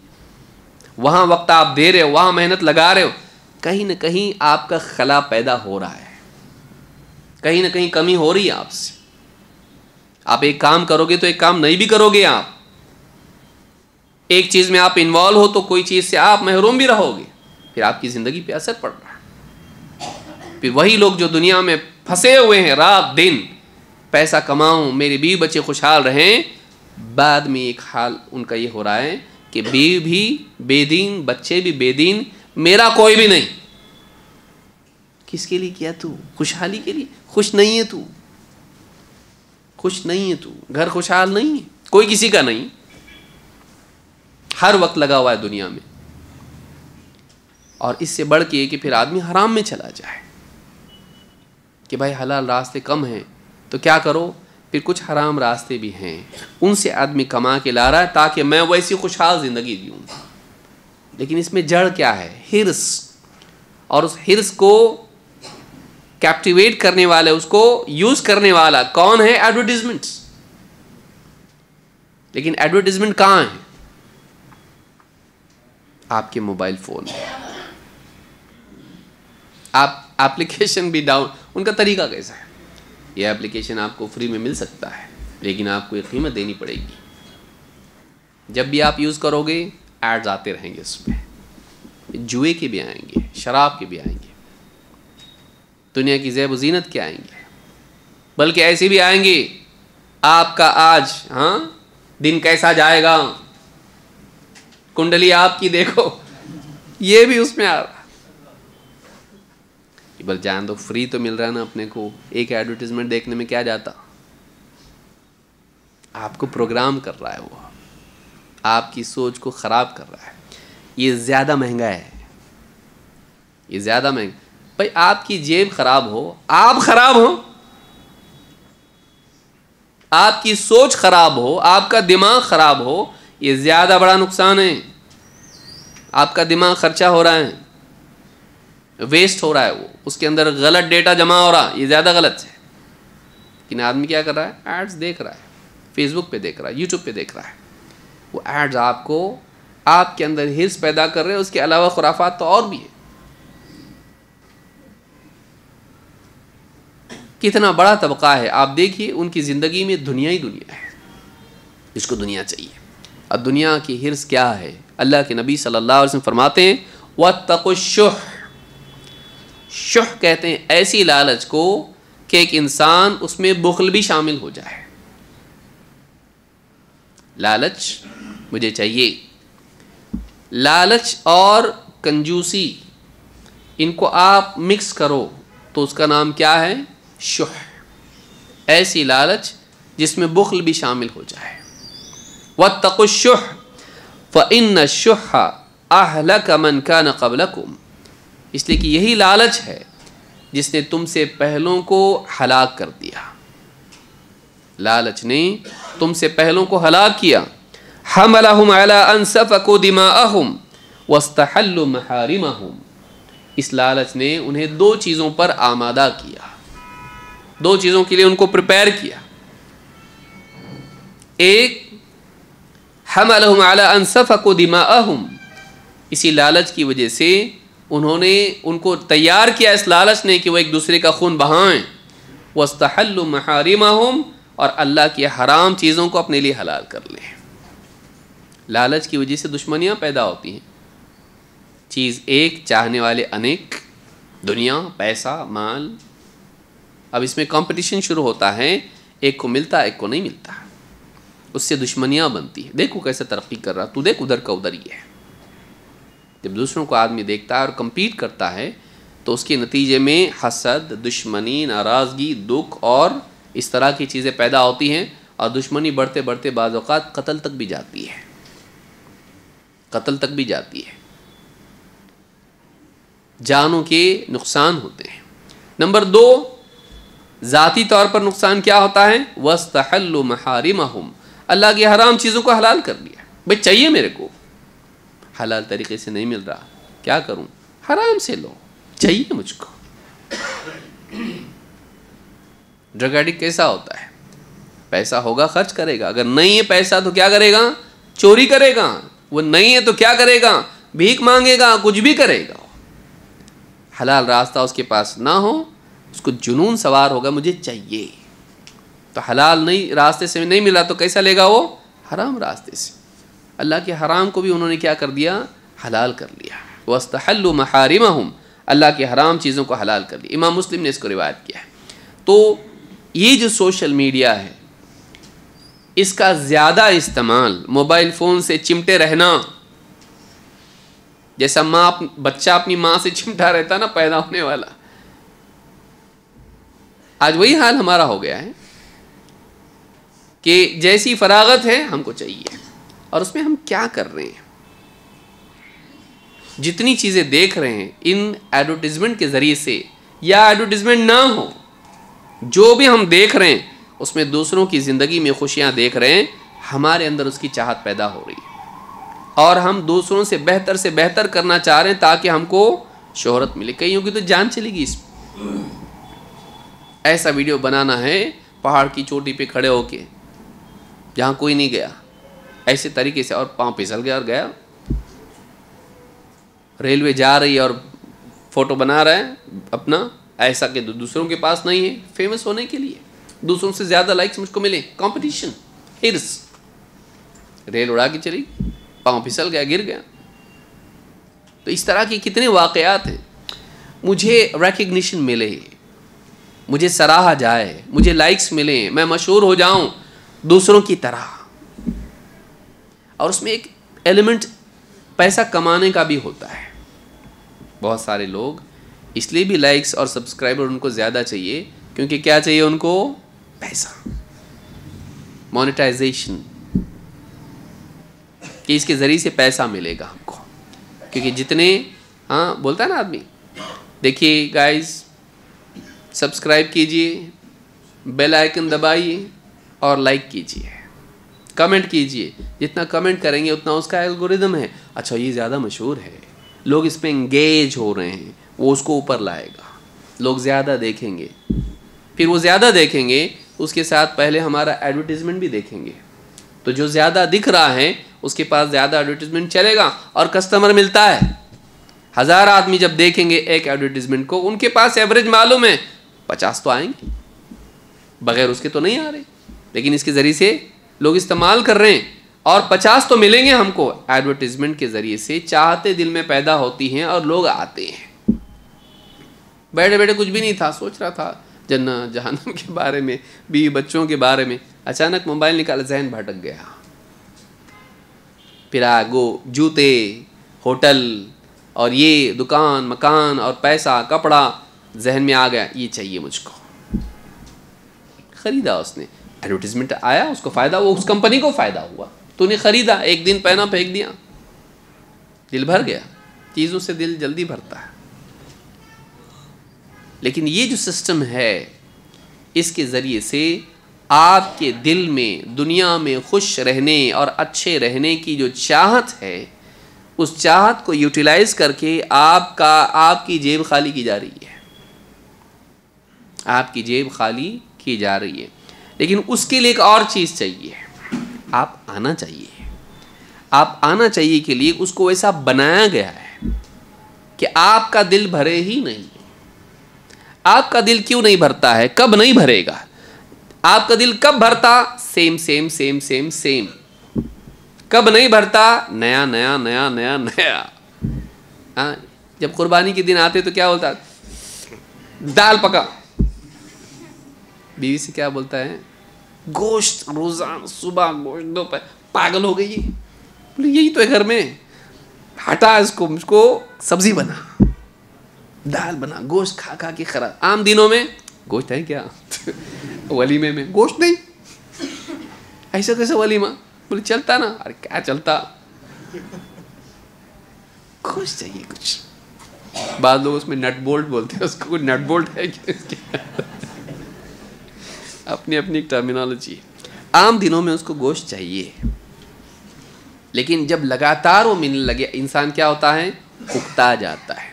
वहाँ वक्त आप दे रहे हो, वहाँ मेहनत लगा रहे हो, कहीं ना कहीं आपका खला पैदा हो रहा है, कहीं ना कहीं कमी हो रही है आपसे। आप एक काम करोगे तो एक काम नहीं भी करोगे आप, एक चीज़ में आप इन्वॉल्व हो तो कोई चीज़ से आप महरूम भी रहोगे, फिर आपकी ज़िंदगी पे असर पड़ रहा है। फिर वही लोग जो दुनिया में फंसे हुए हैं रात दिन, पैसा कमाऊं, मेरे बीवी बच्चे खुशहाल रहें, बाद में एक हाल उनका ये हो रहा है कि बीवी भी बेदीन, बच्चे भी बेदीन, मेरा कोई भी नहीं। किसके लिए किया तू? खुशहाली के लिए। खुश नहीं है तू, खुश नहीं है तू, घर खुशहाल नहीं है, कोई किसी का नहीं, हर वक्त लगा हुआ है दुनिया में। और इससे बढ़ के कि फिर आदमी हराम में चला जाए कि भाई हलाल रास्ते कम हैं तो क्या करो, फिर कुछ हराम रास्ते भी हैं, उनसे आदमी कमा के ला रहा है ताकि मैं वैसी खुशहाल ज़िंदगी जीऊँ। लेकिन इसमें जड़ क्या है? हिर्स। और उस हिर्स को कैप्टिवेट करने वाले, उसको यूज़ करने वाला कौन है? एडवर्टीजमेंट्स। लेकिन एडवर्टीजमेंट कहाँ है? आपके मोबाइल फ़ोन में। आप एप्लीकेशन भी डाउन, उनका तरीका कैसा है? ये एप्लीकेशन आपको फ्री में मिल सकता है, लेकिन आपको एक कीमत देनी पड़ेगी। जब भी आप यूज़ करोगे एड्स आते रहेंगे, उसमें जुए के भी आएंगे, शराब के भी आएंगे, दुनिया की ज़ेब ज़ीनत के आएंगे, बल्कि ऐसे भी आएंगे आपका आज दिन कैसा जाएगा, कुंडली आपकी देखो, ये भी उसमें आ रहा। बल जान दो, फ्री तो मिल रहा है ना अपने को, एक एडवर्टीजमेंट देखने में क्या जाता। आपको प्रोग्राम कर रहा है वो, आपकी सोच को ख़राब कर रहा है। ये ज़्यादा महंगा है, ये ज़्यादा महंगा। भाई आपकी जेब खराब हो, आप खराब हो, आपकी सोच खराब हो, आपका दिमाग खराब हो, ये ज़्यादा बड़ा नुकसान है। आपका दिमाग खर्चा हो रहा है, वेस्ट हो रहा है, वो उसके अंदर गलत डेटा जमा हो रहा, ये ज़्यादा गलत है। लेकिन आदमी क्या कर रहा है? एड्स देख रहा है, फेसबुक पे देख रहा है, यूट्यूब पे देख रहा है। वो एड्स आपको, आपके अंदर हिर्स पैदा कर रहे हैं। उसके अलावा खुराफात तो और भी है। कितना बड़ा तबका है, आप देखिए उनकी ज़िंदगी में दुनिया ही दुनिया है, जिसको दुनिया चाहिए। और दुनिया की हिर्स क्या है? अल्लाह के नबी सल्लल्लाहु अलैहि वसल्लम फरमाते हैं, वत्तकुश्शुह। शुह कहते हैं ऐसी लालच को कि एक इंसान उसमें बुख्ल भी शामिल हो जाए। लालच मुझे चाहिए, लालच और कंजूसी, इनको आप मिक्स करो तो उसका नाम क्या है? शुह। ऐसी लालच जिसमें बुख्ल भी शामिल हो जाए। वत्तकुश्शुह फ़इन्न शुह अहलक मन कान क़ब्लकुम। इसलिए कि यही लालच है जिसने तुमसे पहलों को हलाक कर दिया। लालच ने तुमसे पहलों को हलाक किया। हमलहुम अला अन सफकू दिमाअहुम वस्तहल्लु महारिमहुम। इस लालच ने उन्हें दो चीज़ों पर आमादा किया, दो चीज़ों के लिए उनको प्रिपेयर किया। एक, हमलहुम अला अन सफकू दिमाअहुम, इसी लालच की वजह से उन्होंने उनको तैयार किया, इस लालच ने, कि वो एक दूसरे का खून बहाएं। वस्तहल्लु महारिमहुम, और अल्लाह की हराम चीज़ों को अपने लिए हलाल कर लें। लालच की वजह से दुश्मनियाँ पैदा होती हैं। चीज़ एक, चाहने वाले अनेक, दुनिया, पैसा, माल। अब इसमें कंपटीशन शुरू होता है, एक को मिलता एक को नहीं मिलता, उससे दुश्मनियाँ बनती है। देखो कैसे तरक्की कर रहा, तू देख उधर का उधर ही है। जब दूसरों को आदमी देखता है और कम्पीट करता है तो उसके नतीजे में हसद, दुश्मनी, नाराज़गी, दुख और इस तरह की चीज़ें पैदा होती हैं। और दुश्मनी बढ़ते बढ़ते बाज़ औक़ात कत्ल तक भी जाती है, कत्ल तक भी जाती है, जानों के नुकसान होते हैं। नंबर 2, ज़ाती तौर पर नुकसान क्या होता है? वस्तहल्लु महारिमहुम, अल्लाह की हराम चीज़ों को हलाल कर दिया। भाई चाहिए मेरे को, हलाल तरीके से नहीं मिल रहा, क्या करूं? हराम से लो, चाहिए मुझको। ड्रग एडिक्ट कैसा होता है? पैसा होगा खर्च करेगा, अगर नहीं है पैसा तो क्या करेगा? चोरी करेगा। वो नहीं है तो क्या करेगा? भीख मांगेगा, कुछ भी करेगा। हलाल रास्ता उसके पास ना हो, उसको जुनून सवार होगा मुझे चाहिए। तो हलाल नहीं रास्ते से नहीं मिला तो कैसा लेगा वो? हराम रास्ते से। अल्लाह के हराम को भी उन्होंने क्या कर दिया? हलाल कर लिया। वस्तहल्लु महारिमहुम, अल्लाह के हराम चीज़ों को हलाल कर लिया। इमाम मुस्लिम ने इसको रिवायत किया है। तो ये जो सोशल मीडिया है, इसका ज़्यादा इस्तेमाल, मोबाइल फ़ोन से चिमटे रहना, जैसा बच्चा अपनी माँ से चिमटा रहता ना पैदा होने वाला, आज वही हाल हमारा हो गया है कि जैसी फरागत है हमको चाहिए। और उसमें हम क्या कर रहे हैं? जितनी चीज़ें देख रहे हैं इन एडवर्टीजमेंट के ज़रिए से, या एडवर्टीजमेंट ना हो, जो भी हम देख रहे हैं उसमें दूसरों की ज़िंदगी में खुशियाँ देख रहे हैं, हमारे अंदर उसकी चाहत पैदा हो रही है और हम दूसरों से बेहतर करना चाह रहे हैं ताकि हमको शोहरत मिले। कईयों की तो जान चलेगी इसमें। ऐसा वीडियो बनाना है पहाड़ की चोटी पे खड़े होके जहाँ कोई नहीं गया, ऐसे तरीके से, और पाँव फिसल गया और गया। रेलवे जा रही है और फोटो बना रहा है अपना, ऐसा कि दूसरों के पास नहीं है, फेमस होने के लिए, दूसरों से ज़्यादा लाइक्स मुझको मिले, कंपटीशन, हिर्स। रेल उड़ा के चली, पाँव फिसल गया, गिर गया। तो इस तरह के कितने वाक़यात हैं। मुझे रिकग्निशन मिले, मुझे सराहा जाए, मुझे लाइक्स मिले, मैं मशहूर हो जाऊं दूसरों की तरह। और उसमें एक एलिमेंट पैसा कमाने का भी होता है। बहुत सारे लोग इसलिए भी लाइक्स और सब्सक्राइबर उनको ज़्यादा चाहिए क्योंकि क्या चाहिए उनको? पैसा, मोनेटाइजेशन, कि इसके ज़रिए से पैसा मिलेगा हमको। क्योंकि जितने, हाँ बोलता है ना आदमी, देखिए गाइस सब्सक्राइब कीजिए, बेल आइकन दबाइए और लाइक कीजिए, कमेंट कीजिए। जितना कमेंट करेंगे उतना उसका एल्गोरिदम है, अच्छा ये ज़्यादा मशहूर है, लोग इस पर इंगेज हो रहे हैं, वो उसको ऊपर लाएगा, लोग ज़्यादा देखेंगे। फिर वो ज़्यादा देखेंगे, उसके साथ पहले हमारा एडवर्टीज़मेंट भी देखेंगे। तो जो ज़्यादा दिख रहा है उसके पास ज़्यादा एडवर्टीज़मेंट चलेगा और कस्टमर मिलता है। 1000 आदमी जब देखेंगे एक एडवर्टीज़मेंट को, उनके पास एवरेज मालूम है 50 तो आएंगे, बगैर उसके तो नहीं आ रहे, लेकिन इसके ज़रिए से लोग इस्तेमाल कर रहे हैं और 50 तो मिलेंगे हमको। एडवर्टीज़मेंट के ज़रिए से चाहते दिल में पैदा होती हैं और लोग आते हैं। बैठे बैठे कुछ भी नहीं था, सोच रहा था जन्नत जहन्नम के बारे में, बीवी बच्चों के बारे में, अचानक मोबाइल निकाला, जहन भटक गया। फिर गो जूते, होटल और ये दुकान मकान और पैसा कपड़ा जहन में आ गया, ये चाहिए मुझको। ख़रीदा उसने, एडवर्टीज़मेंट आया, उसको फ़ायदा, वो उस कंपनी को फ़ायदा हुआ, तूने ख़रीदा, एक दिन पहना फेंक दिया, दिल भर गया। चीज़ों से दिल जल्दी भरता है। लेकिन ये जो सिस्टम है, इसके ज़रिए से आपके दिल में दुनिया में खुश रहने और अच्छे रहने की जो चाहत है, उस चाहत को यूटिलाइज़ करके आपकी जेब खाली की जा रही है, आपकी जेब खाली की जा रही है। लेकिन उसके लिए एक और चीज़ चाहिए, आप आना चाहिए। आप आना चाहिए के लिए उसको वैसा बनाया गया है कि आपका दिल भरे ही नहीं। आपका दिल क्यों नहीं भरता है? कब नहीं भरेगा? आपका दिल कब भरता? Same same same same same. कब नहीं भरता? नया नया नया नया नया। हाँ, जब कुर्बानी के दिन आते तो क्या बोलता? दाल पका। बीवी से क्या बोलता है? गोश्त रोजाना, सुबह गोश्त, दोपहर। पागल हो गई, बोले यही तो है घर में, हटा इसको, मुझको सब्जी बना, दाल बना। गोश्त खा खा के खराब। आम दिनों में गोश्त है क्या? वलीमे में गोश्त नहीं, ऐसा कैसे वलीमा? बोले चलता ना। अरे क्या चलता, गोश्त चाहिए कुछ। बाद लोग उसमें नट बोल्ट बोलते हैं, उसको कोई नट बोल्ट है क्या? अपनी अपनी टर्मिनोलॉजी। आम दिनों में उसको गोश्त चाहिए, लेकिन जब लगातार वो मिलने लगे, इंसान क्या होता है? उकता जाता है।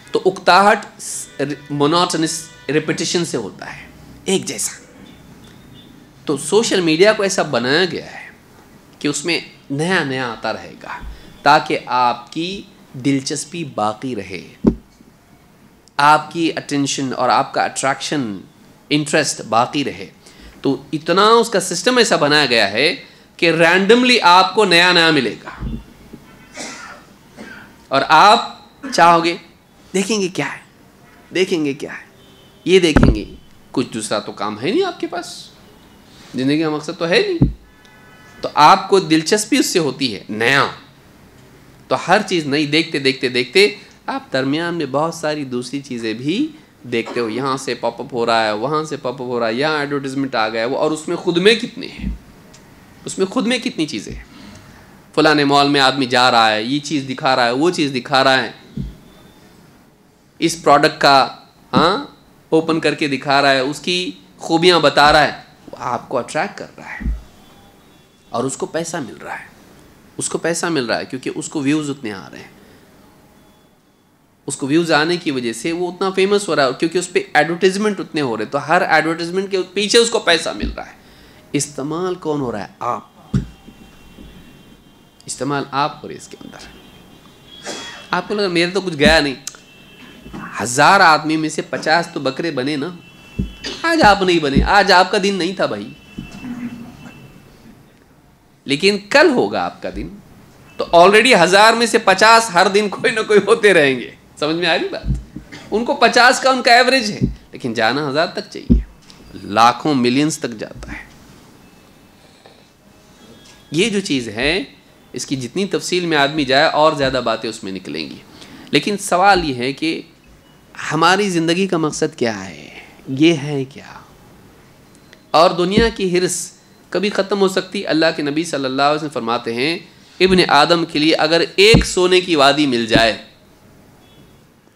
तो उकताहट मोनोटोनस रिपीटिशन से होता है। एक जैसा। तो सोशल मीडिया को ऐसा बनाया गया है कि उसमें नया नया आता रहेगा ताकि आपकी दिलचस्पी बाकी रहे, आपकी अटेंशन और आपका अट्रैक्शन, इंटरेस्ट बाकी रहे। तो इतना उसका सिस्टम ऐसा बनाया गया है कि रैंडमली आपको नया नया मिलेगा और आप चाहोगे देखेंगे क्या है, देखेंगे क्या है, ये देखेंगे। कुछ दूसरा तो काम है नहीं आपके पास, जिंदगी का मकसद तो है नहीं, तो आपको दिलचस्पी उससे होती है नया। तो हर चीज़ नई देखते देखते देखते आप दरमियान में बहुत सारी दूसरी चीज़ें भी देखते हो। यहाँ से पॉपअप हो रहा है, वहाँ से पॉपअप हो रहा है, यहाँ एडवर्टीजमेंट आ गया है वो, और उसमें खुद में कितने हैं, उसमें खुद में कितनी चीज़ें हैं। फलाने मॉल में आदमी जा रहा है, ये चीज़ दिखा रहा है, वो चीज़ दिखा रहा है, इस प्रोडक्ट का ओपन करके दिखा रहा है, उसकी खूबियाँ बता रहा है, वो आपको अट्रैक्ट कर रहा है और उसको पैसा मिल रहा है। उसको पैसा मिल रहा है क्योंकि उसको व्यूज़ उतने आ रहे हैं, उसको व्यूज़ आने की वजह से वो उतना फेमस हो रहा है, क्योंकि उस पर एडवर्टीजमेंट उतने हो रहे हैं, तो हर एडवर्टीजमेंट के पीछे उसको पैसा मिल रहा है। इस्तेमाल कौन हो रहा है? आप। इस्तेमाल आप हो रहे इसके अंदर। आपको लगा मेरे तो कुछ गया नहीं, 1000 आदमी में से 50 तो बकरे बने ना। आज आप नहीं बने, आज आपका दिन नहीं था भाई, लेकिन कल होगा आपका दिन। तो ऑलरेडी 1000 में से 50 हर दिन कोई ना कोई होते रहेंगे। समझ में आ रही बात? उनको 50 का उनका एवरेज है, लेकिन जाना 1000 तक चाहिए, लाखों मिलियंस तक जाता है। ये जो चीज़ है, इसकी जितनी तफसील में आदमी जाए और ज़्यादा बातें उसमें निकलेंगी। लेकिन सवाल ये है कि हमारी ज़िंदगी का मकसद क्या है, ये है क्या? और दुनिया की हिर्स कभी ख़त्म हो सकती? अल्लाह के नबी सल्लल्लाहु अलैहि वसल्लम फरमाते हैं, इब्न आदम के लिए अगर एक सोने की वादी मिल जाए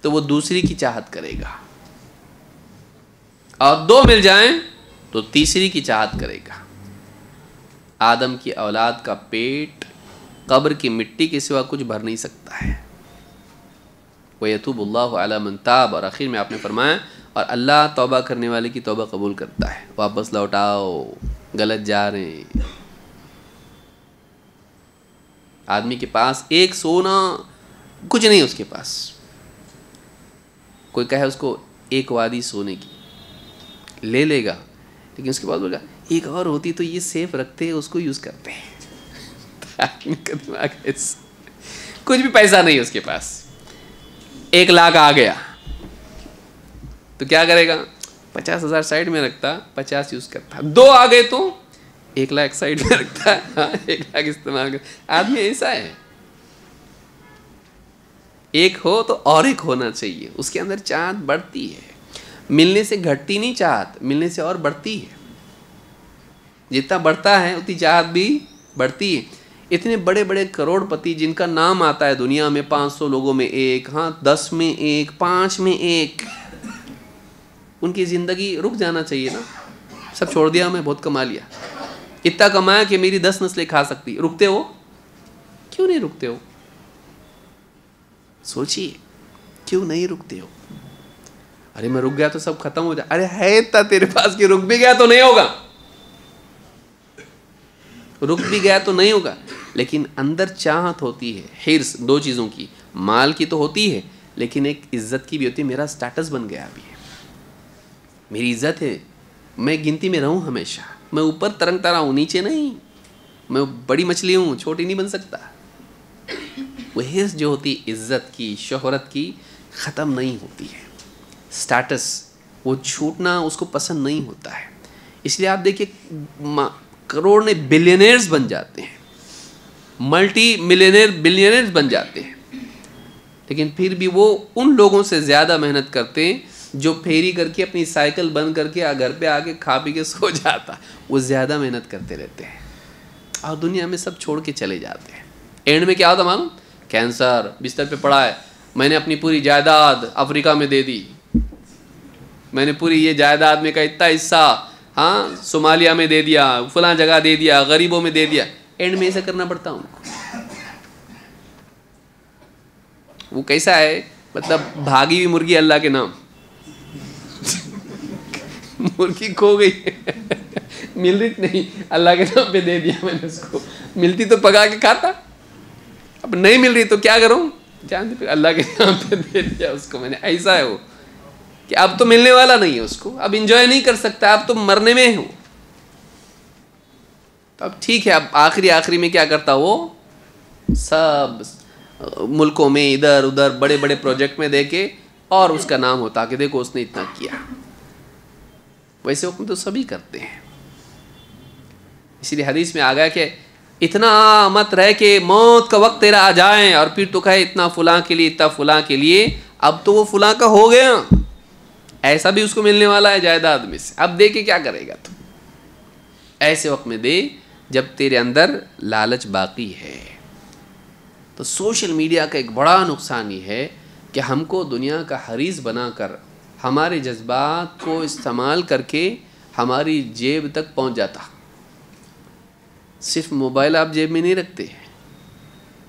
तो वो दूसरी की चाहत करेगा, और 2 मिल जाएं तो तीसरी की चाहत करेगा। आदम की औलाद का पेट कब्र की मिट्टी के सिवा कुछ भर नहीं सकता है। वयतूबुल्लाहु अला मन ताब, और आखिर में आपने फरमाया और अल्लाह तौबा करने वाले की तौबा कबूल करता है। वापस लौटाओ, गलत जा रहे हैं। आदमी के पास एक सोना कुछ नहीं, उसके पास कोई कहे उसको एक वादी सोने की, ले लेगा, लेकिन उसके बाद बोलेगा एक और होती तो ये सेफ रखते हैं, उसको यूज़ करते हैं। कुछ भी पैसा नहीं उसके पास। 1 लाख आ गया तो क्या करेगा? 50,000 साइड में रखता, 50 यूज़ करता। 2 आ गए तो 1 लाख साइड में रखता है, 1 लाख इस्तेमाल कर। आदमी ऐसा है, एक हो तो और एक होना चाहिए। उसके अंदर चाहत बढ़ती है, मिलने से घटती नहीं चाहत, मिलने से और बढ़ती है। जितना बढ़ता है उतनी चाहत भी बढ़ती है। इतने बड़े बड़े करोड़पति जिनका नाम आता है दुनिया में, 500 लोगों में एक, 10 में एक, 5 में एक, उनकी ज़िंदगी रुक जाना चाहिए ना। सब छोड़ दिया, मैं बहुत कमा लिया, इतना कमाया कि मेरी 10 नस्लें खा सकती। रुकते हो? क्यों नहीं रुकते हो? सोचिए, क्यों नहीं रुकते हो? अरे मैं रुक गया तो सब खत्म हो जाए। अरे है इतना तेरे पास कि रुक भी गया तो नहीं होगा, रुक भी गया तो नहीं होगा। लेकिन अंदर चाहत होती है, हिर्स, 2 चीज़ों की। माल की तो होती है, लेकिन एक इज्जत की भी होती है। मेरा स्टेटस बन गया अभी, मेरी इज्जत है, मैं गिनती में रहूं हमेशा, मैं ऊपर तरंगता रहा हूँ, नीचे नहीं। मैं बड़ी मछली हूँ, छोटी नहीं बन सकता। वो हिर्स जो होती है इज्जत की, शोहरत की, ख़त्म नहीं होती है। स्टेटस वो छूटना उसको पसंद नहीं होता है। इसलिए आप देखिए, करोड़ ने बिलियनर्स बन जाते हैं, मल्टी मिलियनर बिलियनर्स बन जाते हैं, लेकिन फिर भी वो उन लोगों से ज़्यादा मेहनत करते हैं जो फेरी करके अपनी साइकिल बंद करके घर पे आके खा पी के सो जाता। वो ज़्यादा मेहनत करते रहते हैं और दुनिया में सब छोड़ के चले जाते हैं। एंड में क्या होता मालूम? कैंसर, बिस्तर पे पड़ा है, मैंने अपनी पूरी जायदाद अफ्रीका में दे दी, मैंने पूरी ये जायदाद में का इतना हिस्सा सोमालिया में दे दिया, फलां जगह दे दिया, गरीबों में दे दिया। एंड में ऐसा करना पड़ता उनको। वो कैसा है, मतलब भागी हुई मुर्गी अल्लाह के नाम। मुर्गी खो गई मिल रही नहीं, अल्लाह के नाम पे दे दिया मैंने उसको, मिलती तो पका के खाता, अब नहीं मिल रही तो क्या करूं, जानते फिर अल्लाह के नाम पे दे दिया उसको मैंने। ऐसा है वो कि अब तो मिलने वाला नहीं है उसको, अब इंजॉय नहीं कर सकता, अब तो मरने में हो। तो अब ठीक है, अब आखिरी में क्या करता वो, सब मुल्कों में इधर उधर बड़े बड़े प्रोजेक्ट में देके और उसका नाम होता कि देखो उसने इतना किया। वैसे हुक्म तो सभी करते हैं, इसलिए हदीस में आ गया कि इतना मत रहे कि मौत का वक्त तेरा आ जाए और फिर तो कहे इतना फुलां के लिए, इतना फुलां के लिए, अब तो वो फुलां का हो गया, ऐसा भी उसको मिलने वाला है जायदाद में से, अब दे के क्या करेगा तू। ऐसे वक्त में दे जब तेरे अंदर लालच बाकी है। तो सोशल मीडिया का एक बड़ा नुकसान ये है कि हमको दुनिया का हरीस बनाकर हमारे जज्बात को इस्तेमाल करके हमारी जेब तक पहुंच जाता। सिर्फ मोबाइल आप जेब में नहीं रखते,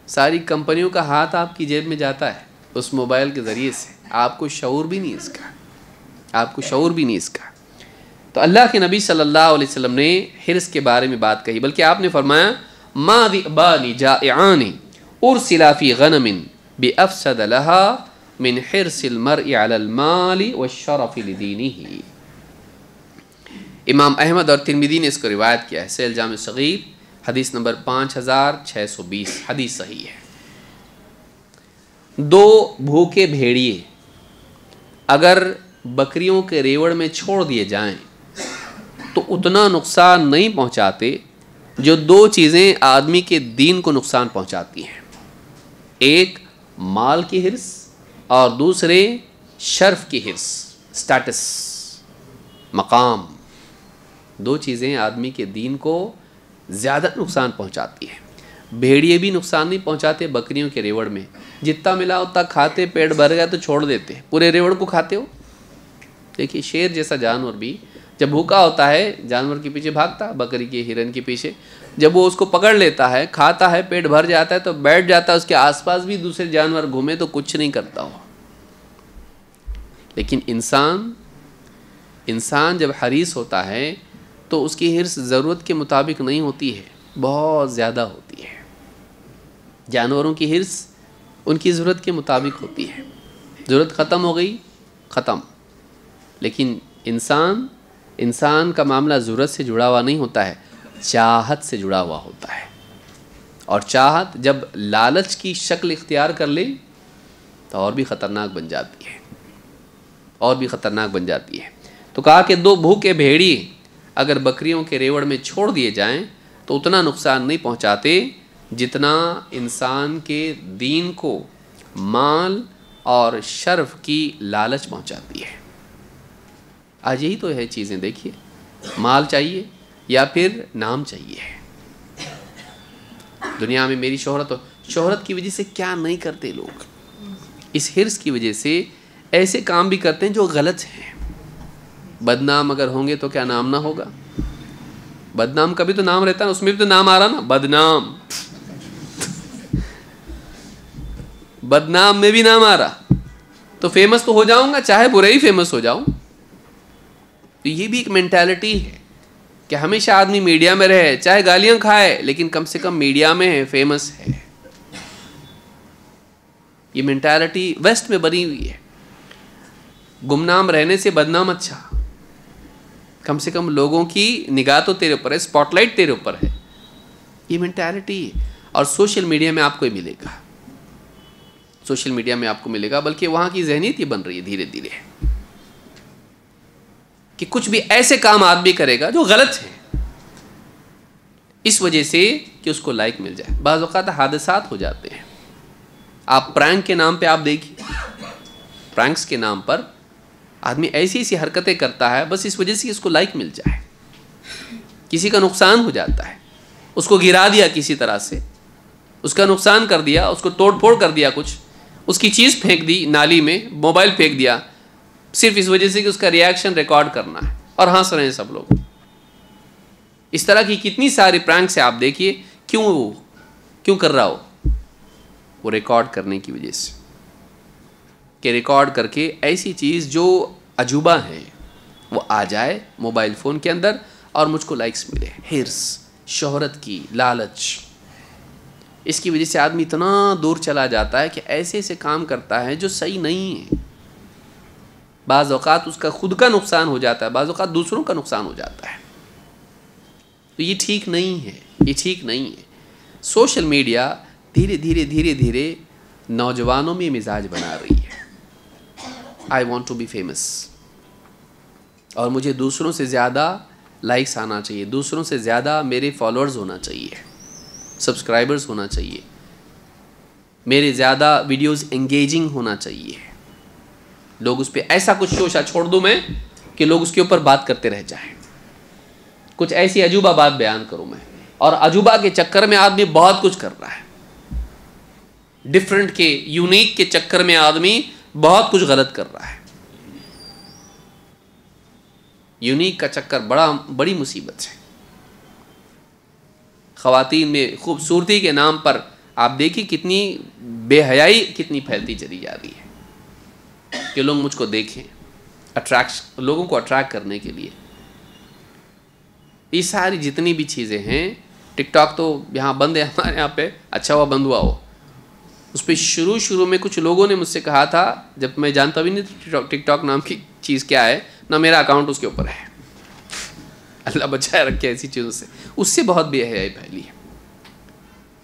सारी कंपनियों का हाथ आपकी जेब में जाता है उस मोबाइल के ज़रिए से, आपको शऊर भी नहीं इसका, आपको शऊर भी नहीं इसका। तो अल्लाह के नबी सल्लल्लाहु अलैहि वसल्लम ने हिर्स के बारे में बात कही, बल्कि आपने फरमाया मा दिबानी जाइआनी उरसिला फी गनमिन बिअफसद लहा मिन हिर्सिल मर्इ अलल माली वश्शरफि लिदीनिही। इमाम अहमद और तिरमिज़ी ने इसको रिवायत किया है, सहीह जामे सगीर हदीस नंबर 5620, हदीस सही है। दो भूखे भेड़िए अगर बकरियों के रेवड़ में छोड़ दिए जाएं तो उतना नुकसान नहीं पहुंचाते जो दो चीज़ें आदमी के दीन को नुकसान पहुंचाती हैं, एक माल की हिर्स और दूसरे शर्फ की हिर्स, स्टेटस, मकाम। दो चीज़ें आदमी के दीन को ज़्यादा नुकसान पहुंचाती है। भेड़िए भी नुकसान नहीं पहुंचाते बकरियों के रेवड़ में, जितना मिला उतना खाते, पेट भर गया तो छोड़ देते, पूरे रेवड़ को खाते हो। देखिए शेर जैसा जानवर भी जब भूखा होता है जानवर के पीछे भागता, बकरी के, हिरन के पीछे, जब वो उसको पकड़ लेता है, खाता है, पेट भर जाता है तो बैठ जाता है, उसके आसपास भी दूसरे जानवर घूमे तो कुछ नहीं करता हो। लेकिन इंसान जब हरीस होता है तो उसकी हिर्स ज़रूरत के मुताबिक नहीं होती है, बहुत ज़्यादा होती है। जानवरों की हिर्स उनकी ज़रूरत के मुताबिक होती है, ज़रूरत ख़त्म हो गई ख़त्म। लेकिन इंसान का मामला ज़रूरत से जुड़ा हुआ नहीं होता है, चाहत से जुड़ा हुआ होता है। और चाहत जब लालच की शक्ल इख्तियार कर ले तो और भी ख़तरनाक बन जाती है, और भी ख़तरनाक बन जाती है। तो कहा कि दो भूखे भेड़ी अगर बकरियों के रेवड़ में छोड़ दिए जाएं तो उतना नुकसान नहीं पहुंचाते जितना इंसान के दीन को माल और शर्फ की लालच पहुंचाती है। आज यही तो है चीज़ें, देखिए माल चाहिए या फिर नाम चाहिए। दुनिया में मेरी शोहरत हो, शोहरत की वजह से क्या नहीं करते लोग, इस हिर्स की वजह से ऐसे काम भी करते हैं जो गलत हैं। बदनाम अगर होंगे तो क्या नाम ना होगा, बदनाम का भी तो नाम रहता है, उसमें भी तो नाम आ रहा ना, बदनाम बदनाम में भी नाम आ रहा, तो फेमस तो हो जाऊंगा, चाहे बुरे ही फेमस हो जाऊं। तो ये भी एक मेंटालिटी है कि हमेशा आदमी मीडिया में रहे, चाहे गालियां खाए लेकिन कम से कम मीडिया में है, फेमस है। ये मेंटालिटी वेस्ट में बनी हुई है। गुमनाम रहने से बदनाम अच्छा, कम से कम लोगों की निगाह तो तेरे ऊपर है, स्पॉटलाइट तेरे ऊपर है, ये मेंटालिटी है। और सोशल मीडिया में आपको ही मिलेगा, सोशल मीडिया में आपको मिलेगा, बल्कि वहाँ की ज़हनियत ये बन रही है धीरे धीरे कि कुछ भी ऐसे काम आदमी करेगा जो गलत है, इस वजह से कि उसको लाइक मिल जाए। बाज़ औक़ात हादसात हो जाते हैं। आप प्रैंक के नाम पे आप देखिए, प्रैंक्स के नाम पर आदमी ऐसी ऐसी हरकतें करता है बस इस वजह से इसको लाइक मिल जाए। किसी का नुकसान हो जाता है, उसको गिरा दिया किसी तरह से, उसका नुकसान कर दिया, उसको तोड़ फोड़ कर दिया, कुछ उसकी चीज़ फेंक दी नाली में, मोबाइल फेंक दिया, सिर्फ इस वजह से कि उसका रिएक्शन रिकॉर्ड करना है और हंस रहे हैं सब लोग। इस तरह की कितनी सारी प्रैंक्स है, आप देखिए क्यों कर रहा हो, वो रिकॉर्ड करने की वजह से, कि रिकॉर्ड करके ऐसी चीज़ जो अजूबा है, वो आ जाए मोबाइल फ़ोन के अंदर और मुझको लाइक्स मिले। हिर्स, शोहरत की लालच, इसकी वजह से आदमी इतना दूर चला जाता है कि ऐसे ऐसे काम करता है जो सही नहीं है। बाज़ औक़ात उसका खुद का नुकसान हो जाता है, बाज़ औक़ात दूसरों का नुकसान हो जाता है। तो ये ठीक नहीं है, ये ठीक नहीं है। सोशल मीडिया धीरे धीरे धीरे धीरे नौजवानों में मिजाज बना रही है। I want to be famous, और मुझे दूसरों से ज़्यादा लाइक्स आना चाहिए, दूसरों से ज़्यादा मेरे फॉलोअर्स होना चाहिए, सब्सक्राइबर्स होना चाहिए, मेरे ज़्यादा वीडियोस एंगेजिंग होना चाहिए। लोग उस पर ऐसा कुछ शोशा छोड़ दूँ मैं कि लोग उसके ऊपर बात करते रह जाएं, कुछ ऐसी अजूबा बात बयान करूँ मैं। और अजूबा के चक्कर में आदमी बहुत कुछ कर रहा है, डिफरेंट के, यूनिक के चक्कर में आदमी बहुत कुछ गलत कर रहा है। यूनिक का चक्कर बड़ी मुसीबत है। ख़वातीन में खूबसूरती के नाम पर आप देखिए कितनी बेहयाई कितनी फैलती चली जा रही है कि लोग मुझको देखें, लोगों को अट्रैक्ट करने के लिए। ये सारी जितनी भी चीज़ें हैं, टिकटॉक तो यहाँ बंद है हमारे यहाँ पे, अच्छा हुआ बंद हुआ हो। उस पर शुरू में कुछ लोगों ने मुझसे कहा था, जब मैं जानता भी नहीं टिकटॉक नाम की चीज़ क्या है, ना मेरा अकाउंट उसके ऊपर है, अल्लाह बचाए रखे ऐसी चीज़ों से। उससे बहुत बेहयाई फैली है।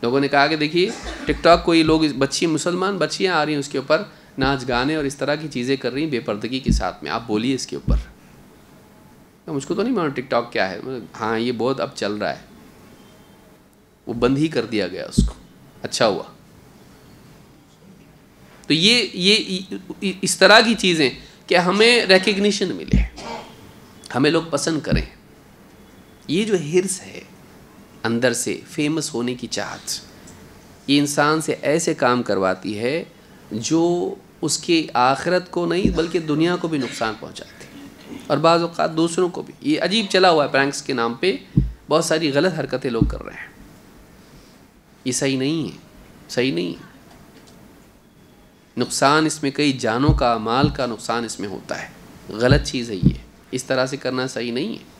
लोगों ने कहा कि देखिए टिकटॉक कोई लोग, बच्ची मुसलमान बच्चियाँ आ रही हैं उसके ऊपर नाच गाने और इस तरह की चीज़ें कर रही हैं बेपर्दगी के साथ में, आप बोलिए इसके ऊपर। तो मुझको तो नहीं मालूम टिकटॉक क्या है। हाँ ये बहुत अब चल रहा है, वो बंद ही कर दिया गया उसको, अच्छा हुआ। तो ये इस तरह की चीज़ें कि हमें रिकग्निशन मिले, हमें लोग पसंद करें। ये जो हिर्स है अंदर से फेमस होने की चाहत, ये इंसान से ऐसे काम करवाती है जो उसके आखिरत को नहीं बल्कि दुनिया को भी नुकसान पहुंचाती है, और बाज़ औक़ात दूसरों को भी। ये अजीब चला हुआ है, प्रैंक्स के नाम पे बहुत सारी गलत हरकतें लोग कर रहे हैं। ये सही नहीं है, सही नहीं है। नुकसान इसमें कई जानों का, माल का नुकसान इसमें होता है। गलत चीज़ है ये, इस तरह से करना सही नहीं है।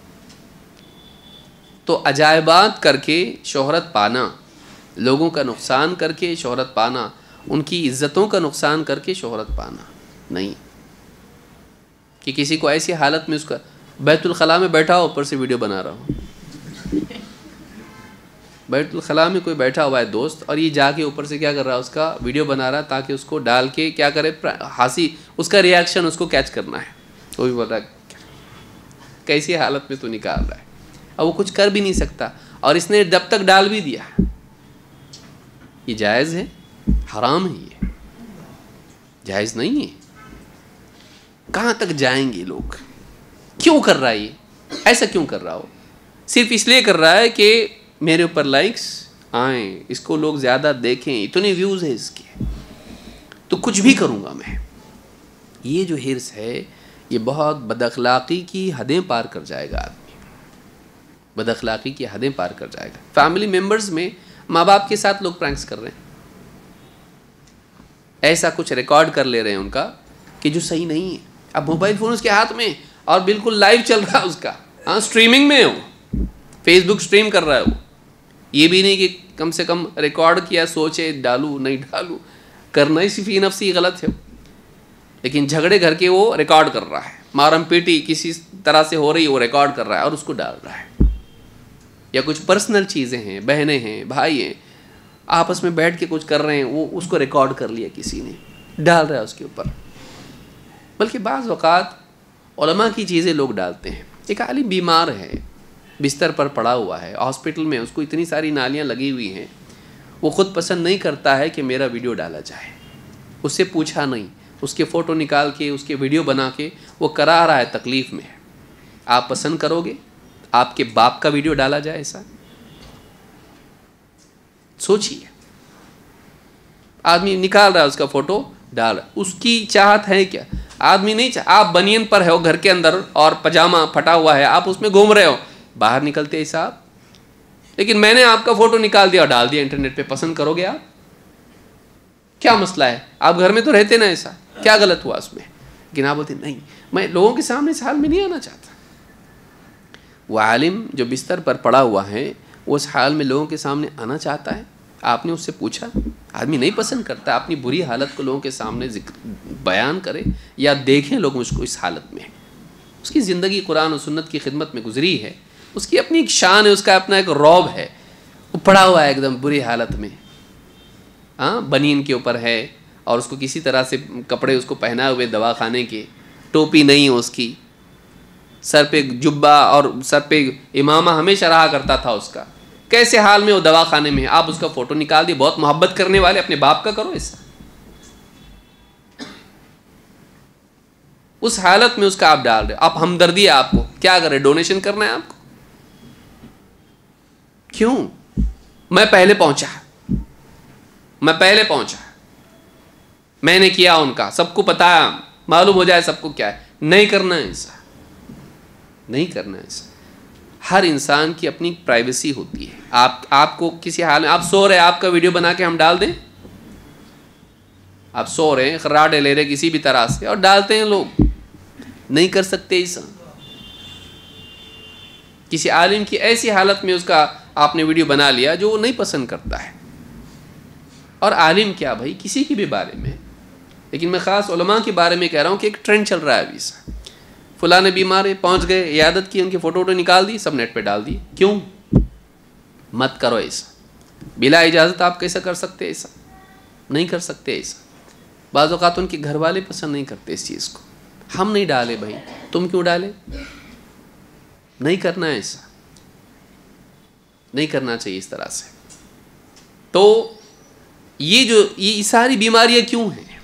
तो अजायबात करके शोहरत पाना, लोगों का नुकसान करके शोहरत पाना, उनकी इज़्ज़तों का नुकसान करके शोहरत पाना नहीं। कि किसी को ऐसी हालत में उसका बैतुल खला में बैठा हो, ऊपर से वीडियो बना रहा हो। बैतुल खला में कोई बैठा हुआ है दोस्त, और ये जाके ऊपर से क्या कर रहा है, उसका वीडियो बना रहा है ताकि उसको डाल के क्या करे, हंसी, उसका रिएक्शन उसको कैच करना है। वो भी बोल रहा है कैसी हालत में तू निकाल रहा है, अब वो कुछ कर भी नहीं सकता, और इसने जब तक डाल भी दिया। ये जायज़ है? हराम है, ये जायज़ नहीं है। कहाँ तक जाएंगे लोग? क्यों कर रहा है ये, ऐसा क्यों कर रहा हो? सिर्फ इसलिए कर रहा है कि मेरे ऊपर लाइक्स आएँ, इसको लोग ज़्यादा देखें, इतने व्यूज़ है इसके, तो कुछ भी करूँगा मैं। ये जो हिर्स है ये बहुत बदअखलाक़ी की हदें पार कर जाएगा आदमी, बदअखलाक़ी की हदें पार कर जाएगा। फैमिली मेम्बर्स में माँ बाप के साथ लोग प्रैंक्स कर रहे हैं, ऐसा कुछ रिकॉर्ड कर ले रहे हैं उनका कि जो सही नहीं है। अब मोबाइल फ़ोन उसके हाथ में और बिल्कुल लाइव चल रहा है उसका, हाँ स्ट्रीमिंग में है वो, फेसबुक स्ट्रीम कर रहा है वो। ये भी नहीं कि कम से कम रिकॉर्ड किया, सोचे डालूँ नहीं डालूँ, करना ही सिर्फ नफ्सी गलत है। लेकिन झगड़े घर के वो रिकॉर्ड कर रहा है, मारम पीटी किसी तरह से हो रही है वो रिकॉर्ड कर रहा है और उसको डाल रहा है। या कुछ पर्सनल चीज़ें हैं, बहनें हैं, भाई हैं, आपस में बैठ के कुछ कर रहे हैं, वो उसको रिकॉर्ड कर लिया किसी ने, डाल रहा है उसके ऊपर। बल्कि बाज़ औक़ात उलमा की चीज़ें लोग डालते हैं। एक आलिम बीमार है, बिस्तर पर पड़ा हुआ है, हॉस्पिटल में, उसको इतनी सारी नालियाँ लगी हुई हैं, वो ख़ुद पसंद नहीं करता है कि मेरा वीडियो डाला जाए। उससे पूछा नहीं, उसके फ़ोटो निकाल के उसके वीडियो बना के वो करा रहा है, तकलीफ़ में। आप पसंद करोगे आपके बाप का वीडियो डाला जाए? ऐसा सोचिए। आदमी निकाल रहा है उसका फ़ोटो, डाल रहा है, उसकी चाहत है क्या? आदमी नहीं आप बनियन पर हो घर के अंदर और पजामा फटा हुआ है, आप उसमें घूम रहे हो, बाहर निकलते ही साहब, लेकिन मैंने आपका फ़ोटो निकाल दिया और डाल दिया इंटरनेट पे, पसंद करोगे आप? क्या मसला है? आप घर में तो रहते ना, ऐसा क्या गलत हुआ उसमें? लेकिन आप बोलते नहीं, मैं लोगों के सामने इस हाल में नहीं आना चाहता। वो आलिम जो बिस्तर पर पड़ा हुआ है वो उस हाल में लोगों के सामने आना चाहता है? आपने उससे पूछा? आदमी नहीं पसंद करता अपनी बुरी हालत को लोगों के सामने बयान करे या देखें लोग उसको इस हालत में। उसकी ज़िंदगी कुरान और सुन्नत की खिदमत में गुजरी है, उसकी अपनी एक शान है, उसका अपना एक रौब है। वो पड़ा हुआ है एकदम बुरी हालत में, हाँ, बनीन के ऊपर है और उसको किसी तरह से कपड़े उसको पहनाए हुए दवा खाने के, टोपी नहीं है उसकी, सर पे जुब्बा और सर पे इमामा हमेशा रहा करता था उसका। कैसे हाल में वो दवा खाने में है, आप उसका फ़ोटो निकाल दिए। बहुत मोहब्बत करने वाले अपने बाप का करो ऐसा। उस हालत में उसका आप डाल रहे हो, आप हमदर्दी है आपको, क्या करें, डोनेशन करना है आपको? क्यों? मैं पहले पहुंचा, मैंने किया उनका, सबको पता, मालूम हो जाए सबको क्या है। नहीं करना है ऐसा, नहीं करना है ऐसा। हर इंसान की अपनी प्राइवेसी होती है। आपको किसी हाल में, आप सो रहे, आपका वीडियो बना के हम डाल दें? आप सो रहे हैं, खर्राटे ले रहे किसी भी तरह से और डालते हैं लोग, नहीं कर सकते ऐसा। किसी आलिम की ऐसी हालत में उसका आपने वीडियो बना लिया जो वो नहीं पसंद करता है। और आलिम क्या भाई, किसी के भी बारे में, लेकिन मैं ख़ास उलमा के बारे में कह रहा हूँ कि एक ट्रेंड चल रहा है अभी सा। फुला ने बीमार है, पहुँच गए, इयादत की, उनकी फ़ोटो निकाल दी, सब नेट पे डाल दी। क्यों? मत करो ऐसा। बिला इजाज़त आप कैसे कर सकते? ऐसा नहीं कर सकते। ऐसा बाज़ औक़ात उनके घर वाले पसंद नहीं करते इस चीज़ को। हम नहीं डाले भाई, तुम क्यों डाले? नहीं करना है ऐसा, नहीं करना चाहिए इस तरह से। तो ये सारी बीमारियां क्यों हैं?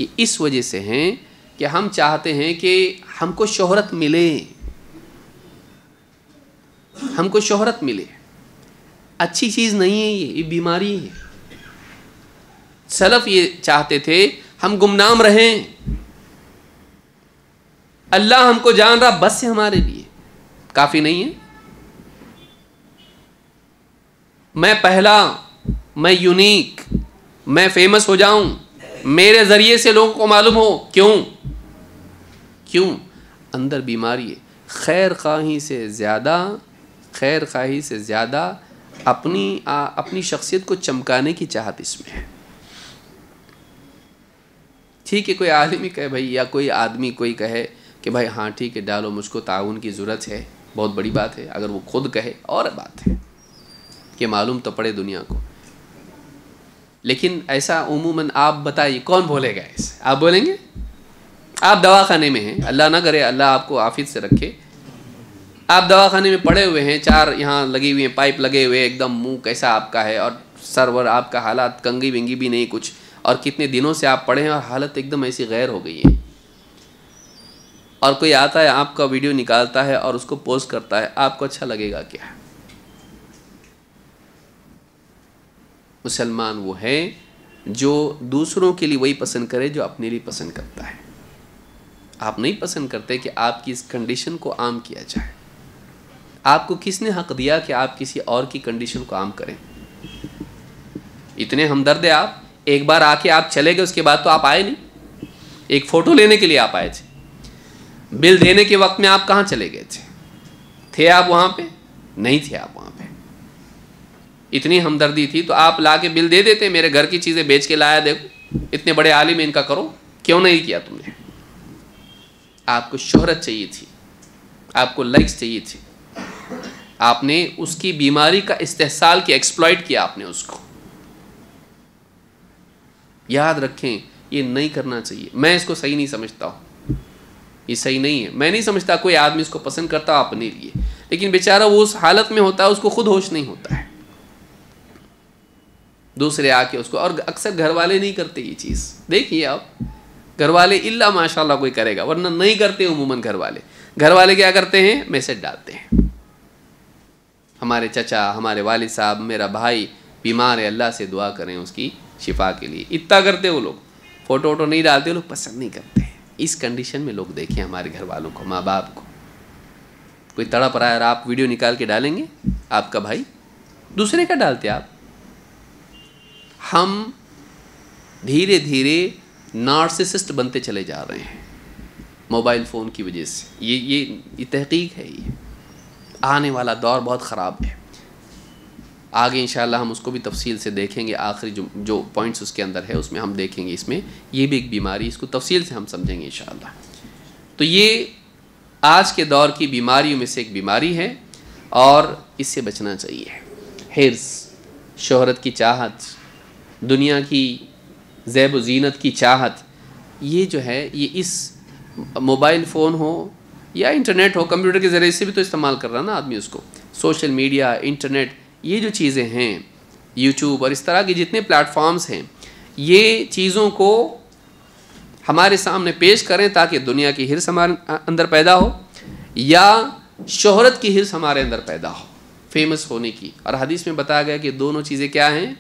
ये इस वजह से हैं कि हम चाहते हैं कि हमको शोहरत मिले, हमको शोहरत मिले। अच्छी चीज़ नहीं है ये बीमारी है। सलफ ये चाहते थे हम गुमनाम रहें, अल्लाह हमको जान रहा, बस है हमारे लिए, काफ़ी नहीं है। मैं पहला, मैं यूनिक, मैं फेमस हो जाऊं, मेरे ज़रिए से लोगों को मालूम हो। क्यों? अंदर बीमारी है। खैर ख्वाही से ज़्यादा अपनी शख्सियत को चमकाने की चाहत इसमें है। ठीक है, कोई आदमी कहे भाई, या कोई आदमी कोई कहे कि भाई हाँ ठीक है डालो, मुझको ताउन की ज़रूरत है, बहुत बड़ी बात है। अगर वो खुद कहे और बात है कि मालूम तो पड़े दुनिया को। लेकिन ऐसा उमूमन आप बताइए कौन बोलेगा ऐसे? आप बोलेंगे? आप दवाखाने में हैं, अल्लाह ना करे, अल्लाह आपको आफियत से रखे, आप दवाखाने में पड़े हुए हैं, 4 यहाँ लगी हुई हैं, पाइप लगे हुए, एकदम मुंह कैसा आपका है और सरवर आपका हालात कंगी विंगी भी नहीं कुछ, और कितने दिनों से आप पड़े हैं और हालत एकदम ऐसी गैर हो गई है। और कोई आता है आपका वीडियो निकालता है और उसको पोस्ट करता है, आपको अच्छा लगेगा क्या? मुसलमान वो है जो दूसरों के लिए वही पसंद करे जो अपने लिए पसंद करता है। आप नहीं पसंद करते कि आपकी इस कंडीशन को आम किया जाए। आपको किसने हक दिया कि आप किसी और की कंडीशन को आम करें? इतने हमदर्द है आप, एक बार आके आप चले गए, उसके बाद तो आप आए नहीं। एक फ़ोटो लेने के लिए आप आए थे, बिल देने के वक्त में आप कहाँ चले गए थे आप वहाँ पे? नहीं थे आप वहाँ पे। इतनी हमदर्दी थी तो आप ला के बिल दे देते, मेरे घर की चीज़ें बेच के लाया, देखो इतने बड़े आलिम हैं, इनका करो। क्यों नहीं किया तुमने? आपको शोहरत चाहिए थी, आपको लाइक्स चाहिए थी, आपने उसकी बीमारी का इस्तेहसाल किया, एक्सप्लॉइट किया आपने उसको। याद रखें, ये नहीं करना चाहिए। मैं इसको सही नहीं समझता हूँ, ये सही नहीं है। मैं नहीं समझता कोई आदमी इसको पसंद करता अपने लिए, लेकिन बेचारा वो उस हालत में होता है, उसको खुद होश नहीं होता है, दूसरे आके उसको। और अक्सर घर वाले नहीं करते ये चीज़, देखिए आप, घर वाले इल्ला माशाल्लाह कोई करेगा, वरना नहीं करते उमूमन। घर वाले क्या करते हैं? मैसेज डालते हैं, हमारे चचा, हमारे वालिद साहब, मेरा भाई बीमार है, अल्लाह से दुआ करें उसकी शिफा के लिए। इतना करते वो लोग, फ़ोटो वोटो नहीं डालते, वो लोग पसंद नहीं करते। इस कंडीशन में लोग देखें हमारे घर वालों को, माँ बाप को, कोई तड़प रहा है और आप वीडियो निकाल के डालेंगे, आपका भाई, दूसरे का डालते आप। हम धीरे धीरे नार्सिसिस्ट बनते चले जा रहे हैं। मोबाइल फ़ोन की वजह से। ये तहकीक है। ये आने वाला दौर बहुत ख़राब है। आगे इंशाअल्लाह हम उसको भी तफसील से देखेंगे। आखिरी जो पॉइंट्स उसके अंदर है उसमें हम देखेंगे इसमें ये भी एक बीमारी, इसको तफसील से हम समझेंगे इंशाअल्लाह। तो ये आज के दौर की बीमारियों में से एक बीमारी है और इससे बचना चाहिए। हिर्स, शोहरत की चाहत, दुनिया की ज़ैब व ज़ीनत की चाहत, ये जो है ये इस मोबाइल फ़ोन हो या इंटरनेट हो, कंप्यूटर के ज़रिए से भी तो इस्तेमाल कर रहा ना आदमी उसको। सोशल मीडिया, इंटरनेट, ये जो चीज़ें हैं, यूट्यूब और इस तरह के जितने प्लेटफॉर्म्स हैं, ये चीज़ों को हमारे सामने पेश करें ताकि दुनिया की हिर्स हमारे अंदर पैदा हो या शोहरत की हिर्स हमारे अंदर पैदा हो, फेमस होने की। और हदीस में बताया गया कि दोनों चीज़ें क्या हैं?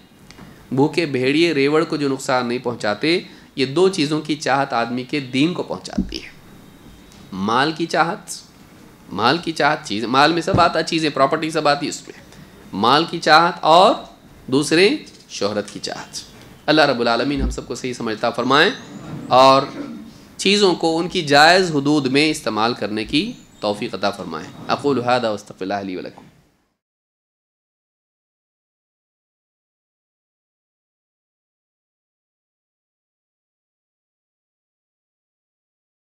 भूखे भेड़िए रेवड़ को जो नुकसान नहीं पहुंचाते, ये दो चीज़ों की चाहत आदमी के दीन को पहुंचाती है। माल की चाहत, चीज़, माल में सब आता, चीज़ें, प्रॉपर्टी सब आती है उसमें। माल की चाहत और दूसरे शोहरत की चाहत। अल्लाह रब्बुल आलमीन हम सबको सही समझता फरमाएं और चीज़ों को उनकी जायज़ हुदूद में इस्तेमाल करने की तौफ़ीक़ अता फरमाएं। अक़ूलु हाज़ा व अस्तग़फ़िरुल्लाह ली व लकुम।